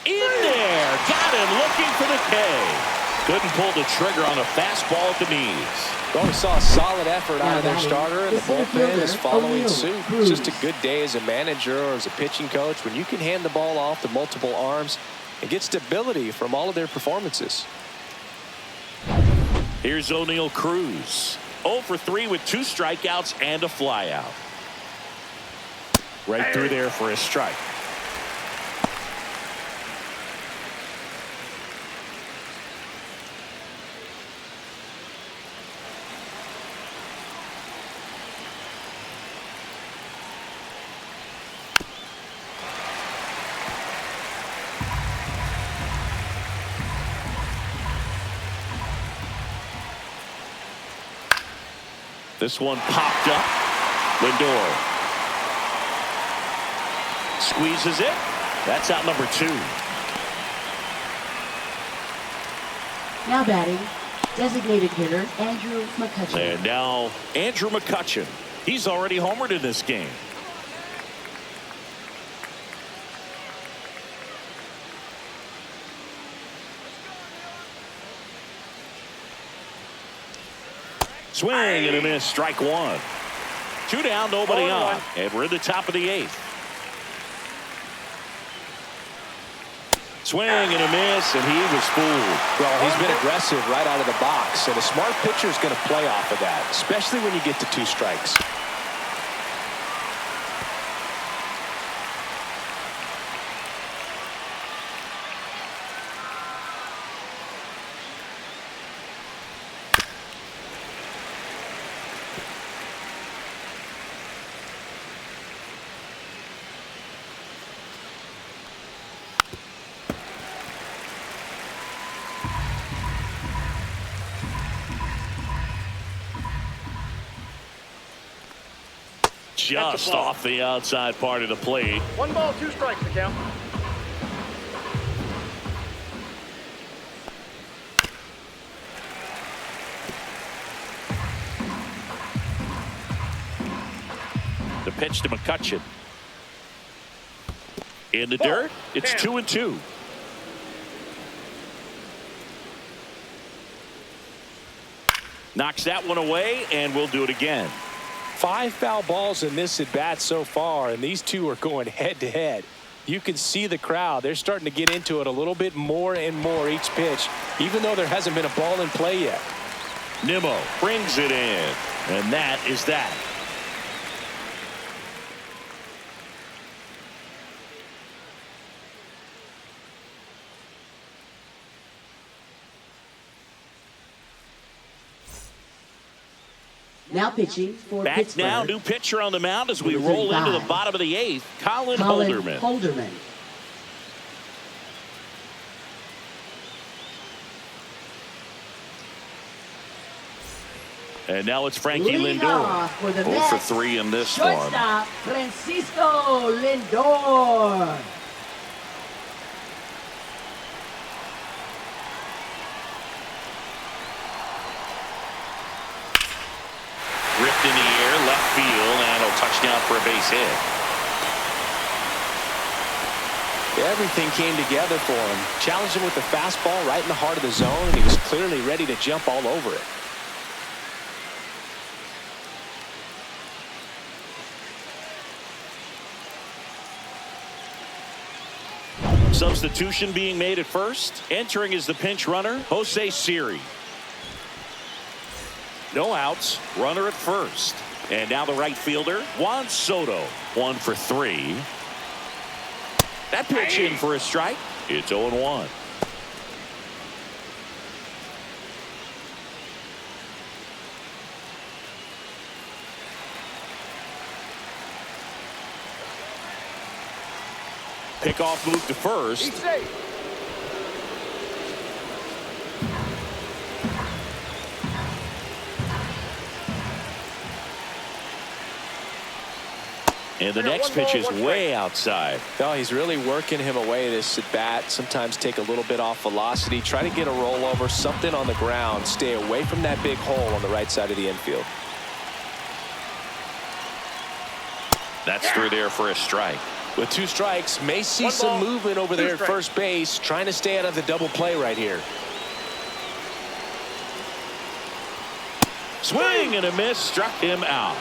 In there. Got him looking for the K. Couldn't pull the trigger on a fastball at the knees.
Well, we saw a solid effort out of their
Now
starter, and the
batting,
bullpen is
center
following
fielder,
suit.
O'Neill
It's just a good day as a manager or as a pitching coach when you can hand the ball off to multiple arms and get stability from all of their performances.
Here's O'Neill Cruz. 0 for 3 with 2 strikeouts and a flyout. Right through there for a strike. This one popped up. Lindor squeezes it. That's out number 2.
Now batting, designated hitter Andrew McCutchen.
And now Andrew McCutchen. He's already homered in this game. Swing and a miss. Strike 1. 2 down, nobody on. And we're in the top of the 8th. Swing and a miss, and he was fooled.
Well, he's been aggressive right out of the box, and a smart pitcher is going to play off of that, especially when you get to 2 strikes.
Just off the outside part of the plate.
1 ball, 2 strikes to count.
The pitch to McCutcheon. In the dirt. It's 2-2. Knocks that one away, and we'll do it again.
5 foul balls in this at bat so far, and these two are going head to head. You can see the crowd. They're starting to get into it a little bit more and more each pitch, even though there hasn't been a ball in play yet.
Nimmo brings it in, and that is that.
Now pitching for
Back
Pittsburgh.
now, new pitcher on the mound as we
Number
roll into the
35.
bottom of the 8th. Colin
Colin
Holderman.
Holderman.
And now it's Frankie
Leading
Lindor.
off for the
0
Mets,
for 3 in this one.
shortstop Francisco Lindor.
Ripped in the air, left field, and a touchdown for a base hit.
Everything came together for him. Challenged him with the fastball right in the heart of the zone, and he was clearly ready to jump all over it.
Substitution being made at first. Entering is the pinch runner, Jose Siri. No outs, runner at first. And now the right fielder, Juan Soto. 1 for 3. That pitch in for a strike. It's 0-1. Pickoff move to first.
He's safe.
And the next pitch is way outside.
No, he's really working him away this at bat. Sometimes take a little bit off velocity. Try to get a rollover, something on the ground. Stay away from that big hole on the right side of the infield.
That's through there for a strike.
With 2 strikes, may see
1
some
ball,
movement over
2
there at
strikes.
first base, trying to stay out of the double play right here.
Swing and a miss, struck him out.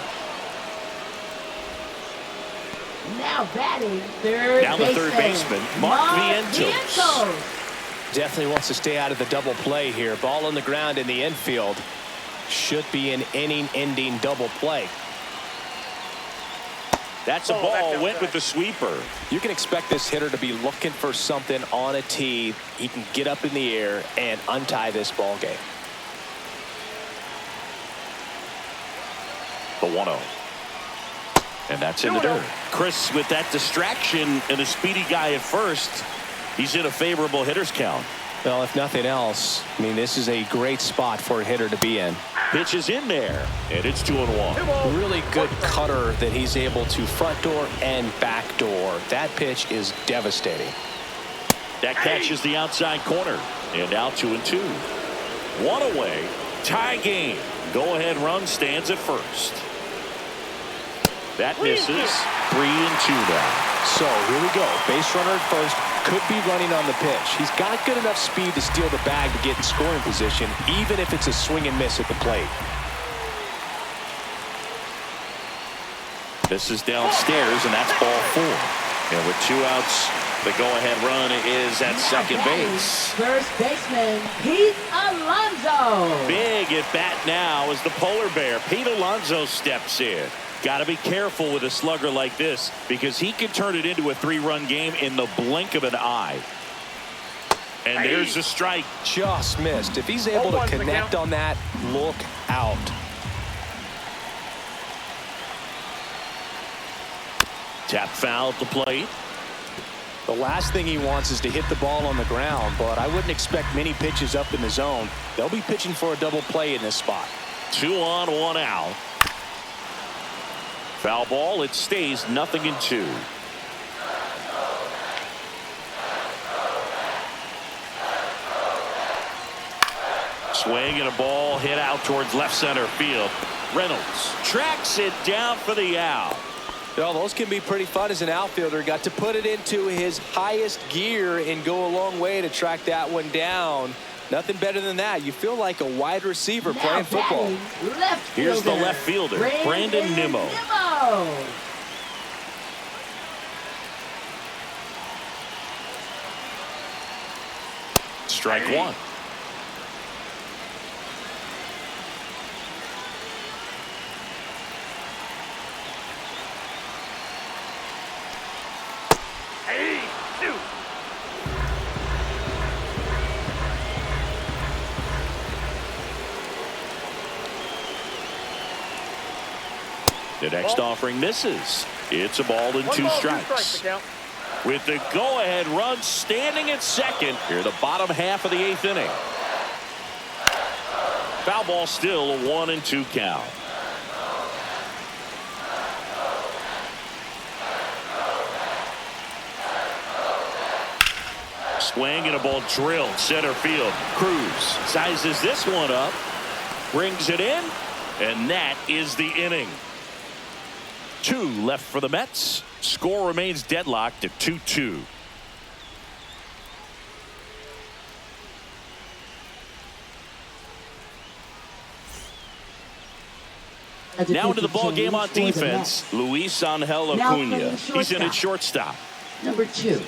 Now batting third
Down the third baseman, Mark Vientos.
Definitely wants to stay out of the double play here. Ball on the ground in the infield. Should be an inning-ending double play.
That's a ball, went with the sweeper.
You can expect this hitter to be looking for something on a tee. He can get up in the air and untie this ball game.
The 1-0. And that's in the dirt. Chris, with that distraction and a speedy guy at first, he's in a favorable hitter's count.
Well, if nothing else, I mean, this is a great spot for a hitter to be in.
Pitch is in there, and it's 2-1.
Really good cutter that he's able to front door and back door. That pitch is devastating.
That catches the outside corner, and now 2-2. 1 away, tie game. Go-ahead run stands at first. That misses. 3-2 now.
So here we go. Base runner at first. Could be running on the pitch. He's got good enough speed to steal the bag to get in scoring position, even if it's a swing and miss at the plate.
This is downstairs, and that's ball 4. And with 2 outs, the go-ahead run is at second base.
First baseman Pete Alonso.
Big at bat now as the polar bear Pete Alonso steps in. Got to be careful with a slugger like this because he can turn it into a 3-run game in the blink of an eye. And there's a strike.
Just missed. If he's able to connect on that, look out.
Tap foul at the plate.
The last thing he wants is to hit the ball on the ground, but I wouldn't expect many pitches up in the zone. They'll be pitching for a double play in this spot.
2 on, 1 out. Foul ball. It stays 0-2. Swing and a ball hit out towards left center field. Reynolds tracks it down for the out.
Well, those can be pretty fun as an outfielder. Got to put it into his highest gear and go a long way to track that one down. Nothing better than that. You feel like a wide receiver playing football.
Here's the left fielder, Brandon Nimmo. Strike one. The next offering misses. It's a ball and 2 strikes. With the go-ahead run standing at second here, the bottom half of the 8th inning. Foul ball, still a 1-2 count. Swing and a ball drilled center field. Cruz sizes this one up, brings it in, and that is the inning. 2 left for the Mets. Score remains deadlocked at 2-2. Now into the ball game on defense. Luis Angel Acuna. He's in at shortstop.
Number 2.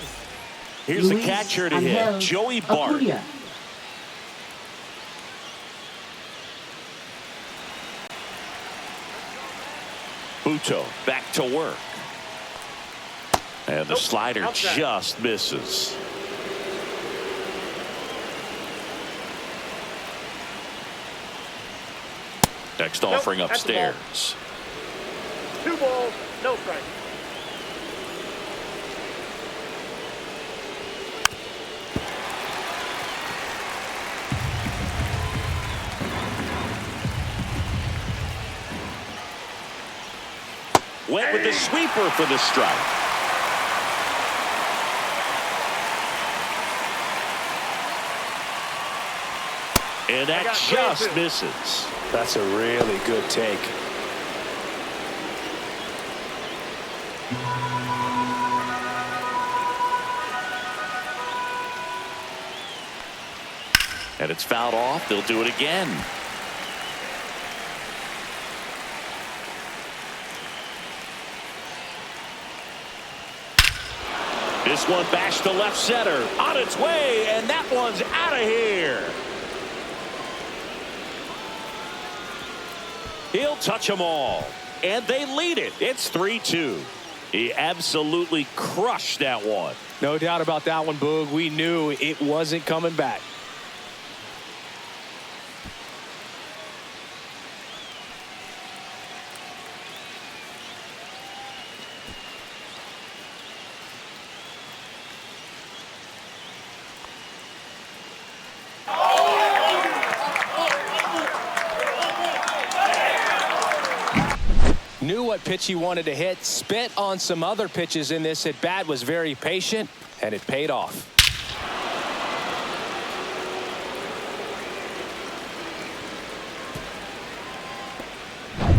Here's the catcher to hit, Joey Bart.
Acuna.
Buto back to work. And the slider
outside.
just misses. Next offering
that's the ball.
upstairs.
2 balls, no strike.
Went with the sweeper for the strike. And that just misses.
That's a really good take.
And it's fouled off. They'll do it again. This one bashed to left center. On its way, and that one's out of here. He'll touch them all. And they lead it. It's 3-2. He absolutely crushed that one.
No doubt about that one, Boog. We knew it wasn't coming back. Knew what pitch he wanted to hit, spit on some other pitches in this at bat, was very patient, and it paid off.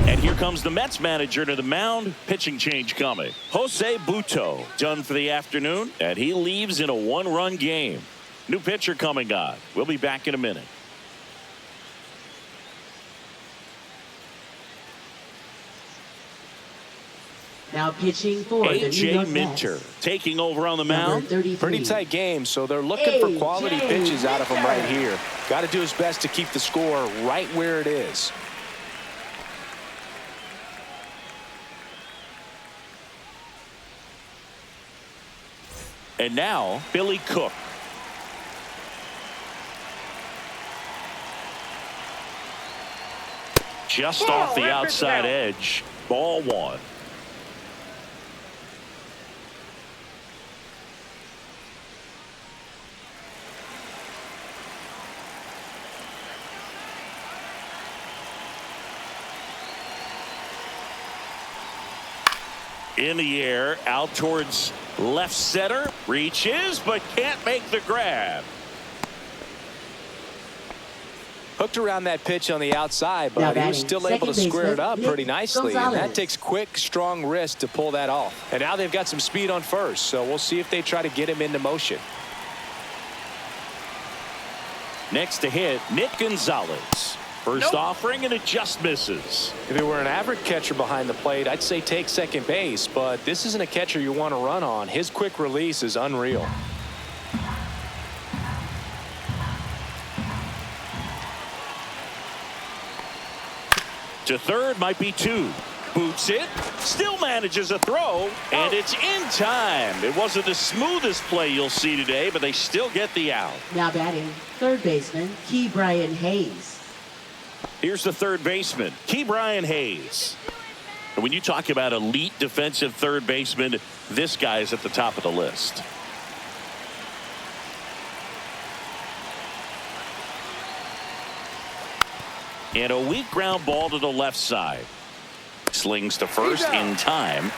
And here comes the Mets manager to the mound. Pitching change coming. Jose Buto done for the afternoon, and he leaves in a 1-run game. New pitcher coming on. We'll be back in a minute.
Now pitching for the New
A.J.
York
Minter
Mets.
taking over on the mound.
Pretty tight game, so they're looking for quality pitches out of him right here. Got to do his best to keep the score right where it is.
And now Billy Cook. Just off the outside edge. Ball 1. In the air, out towards left center. Reaches, but can't make the grab.
Hooked around that pitch on the outside, but he was still able to square it up pretty nicely. And that takes quick, strong wrist to pull that off. And now they've got some speed on first, so we'll see if they try to get him into motion.
Next to hit, Nick Gonzalez. First offering, and it just misses.
If it were an average catcher behind the plate, I'd say take second base, but this isn't a catcher you want to run on. His quick release is unreal.
To third, might be two. Boots it, still manages a throw, and it's in time. It wasn't the smoothest play you'll see today, but they still get the out.
Now batting, third baseman, Brian Hayes.
Here's the third baseman, Brian Hayes. And when you talk about elite defensive third baseman, this guy is at the top of the list. And a weak ground ball to the left side. Slings to first in time.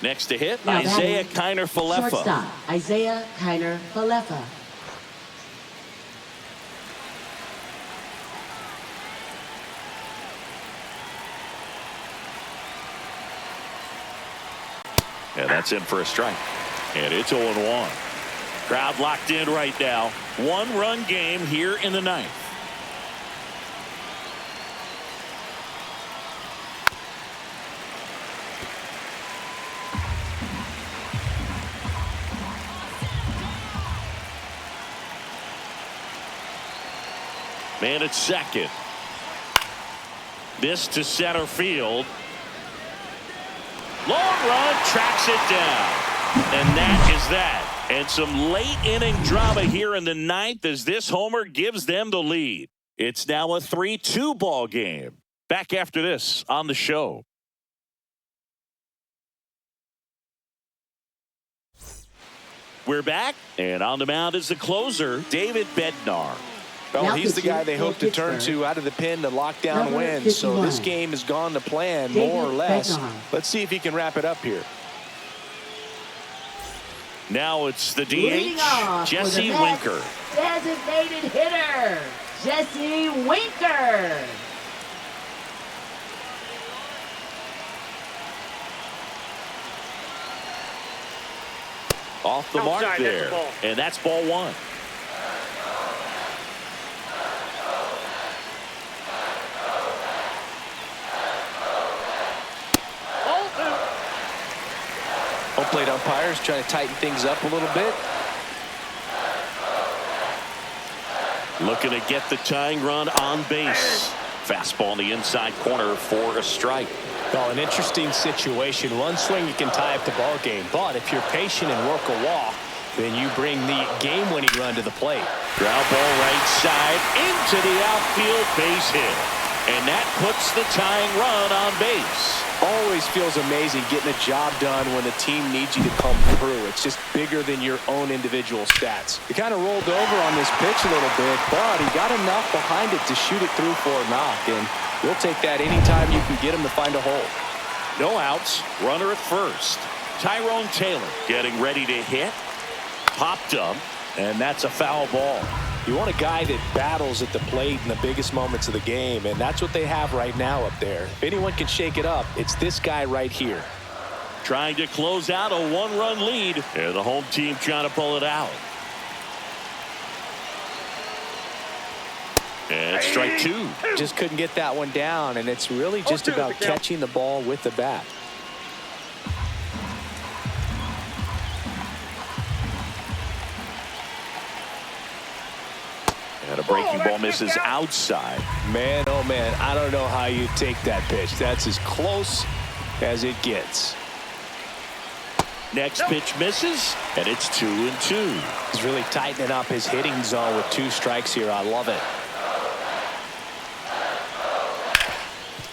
Next to hit,
now
Isaiah Kiner-Falefa.
Shortstop, Isaiah Kiner-Falefa.
And that's in for a strike. And it's 0-1. Crowd locked in right now. One-run game here in the ninth. Man at second. This to center field. Long run, tracks it down. And that is that. And some late inning drama here in the ninth as this homer gives them the lead. It's now a 3-2 ball game. Back after this on the show. We're back, and on the mound is the closer, David Bednar.
Well, he's the guy they hope to turn to out of the pen to lock down wins. So this game has gone to plan, more or less. Let's see if he can wrap it up here.
Now it's the DH, Jesse Winker.
Designated hitter, Jesse Winker.
Off the mark there, and that's ball one.
Home plate umpires trying to tighten things up a little bit.
Looking to get the tying run on base. Fastball in the inside corner for a strike.
Well, an interesting situation. One swing you can tie up the ball game, but if you're patient and work a walk, then you bring the game-winning run to the plate.
Ground ball right side into the outfield, base hit. And that puts the tying run on base.
Always feels amazing getting a job done when the team needs you to come through. It's just bigger than your own individual stats. He kind of rolled over on this pitch a little bit, but he got enough behind it to shoot it through for a knock. And we'll take that anytime you can get him to find a hole.
No outs, runner at first. Tyrone Taylor getting ready to hit. Popped up, and that's a foul ball.
You want a guy that battles at the plate in the biggest moments of the game, and that's what they have right now up there. If anyone can shake it up, it's this guy right here.
Trying to close out a one-run lead, and the home team trying to pull it out. And strike two.
Just couldn't get that one down, and it's really just about catching the ball with the bat.
And a breaking ball misses outside.
Man, oh man, I don't know how you take that pitch. That's as close as it gets.
Next pitch misses, and it's 2-2.
He's really tightening up his hitting zone with 2 strikes here. I love it.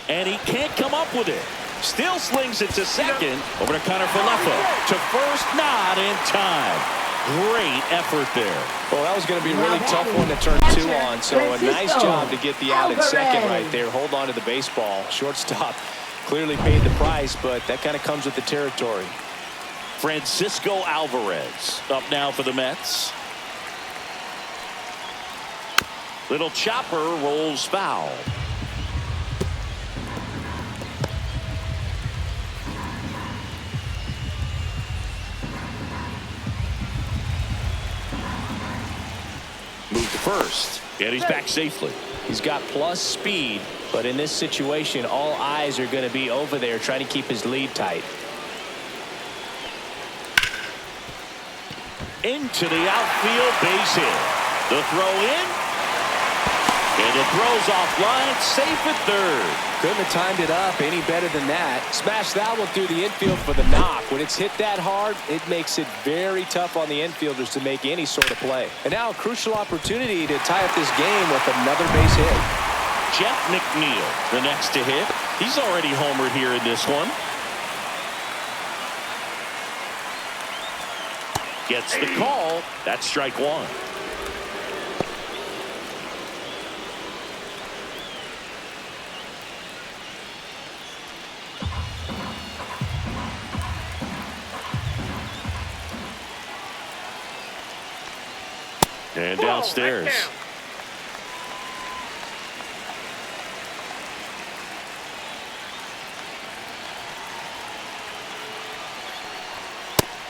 And he can't come up with it. Still slings it to second. Over to Kiner-Falefa. To first, not in time. Great effort there.
Well, that was going to be a really tough one to turn two on. So a nice job to get the out at second right there. Hold on to the baseball. Shortstop clearly paid the price, but that kind of comes with the territory.
Francisco Alvarez up now for the Mets. Little chopper rolls foul. Move to first, and he's back safely.
He's got plus speed, but in this situation, all eyes are going to be over there trying to keep his lead tight.
Into the outfield, base hit. The throw in, and it throws off line, safe at third.
Couldn't have timed it up any better than that. Smash that one through the infield for the knock. When it's hit that hard, it makes it very tough on the infielders to make any sort of play. And now a crucial opportunity to tie up this game with another base hit.
Jeff McNeil, the next to hit. He's already homered here in this one. Gets the call. That's strike one. And downstairs.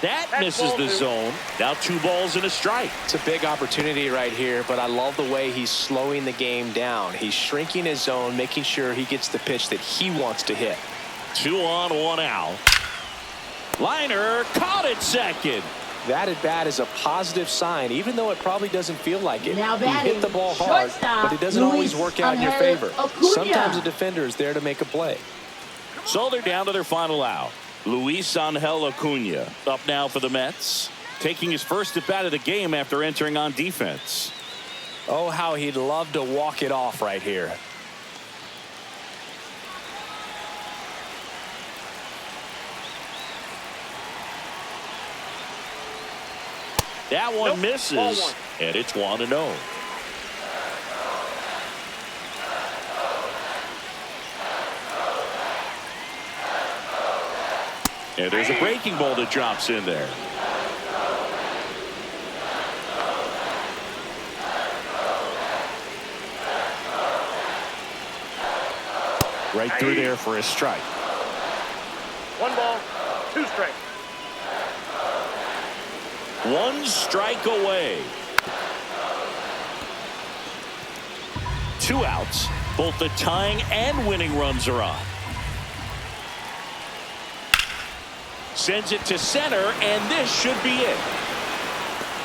That misses the zone. Now 2 balls and a strike.
It's a big opportunity right here, but I love the way he's slowing the game down. He's shrinking his zone, making sure he gets the pitch that he wants to hit.
2 on, 1 out. Liner caught it second.
That at bat is a positive sign, even though it probably doesn't feel like it.
Now
You hit the ball hard, but it doesn't always work out in your favor. Sometimes a defender is there to make a play.
So they're down to their final out. Luis Angel Acuna up now for the Mets, taking his first at bat of the game after entering on defense.
Oh, how he'd love to walk it off right here.
That one misses, and it's 1-0. And there's a breaking ball that drops in there. Right through there for a strike.
1 ball, 2 strikes.
1 strike away. 2 outs. Both the tying and winning runs are on. Sends it to center, and this should be it.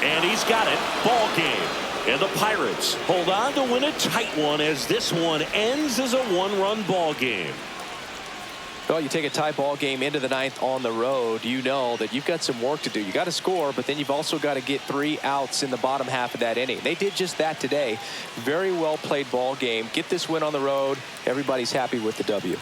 And he's got it. Ball game. And the Pirates hold on to win a tight one as this one ends as a 1-run ball game.
Well, you take a tie ball game into the 9th on the road, you know that you've got some work to do. You got to score, but then you've also got to get 3 outs in the bottom half of that inning. They did just that today. Very well played ball game. Get this win on the road. Everybody's happy with the W.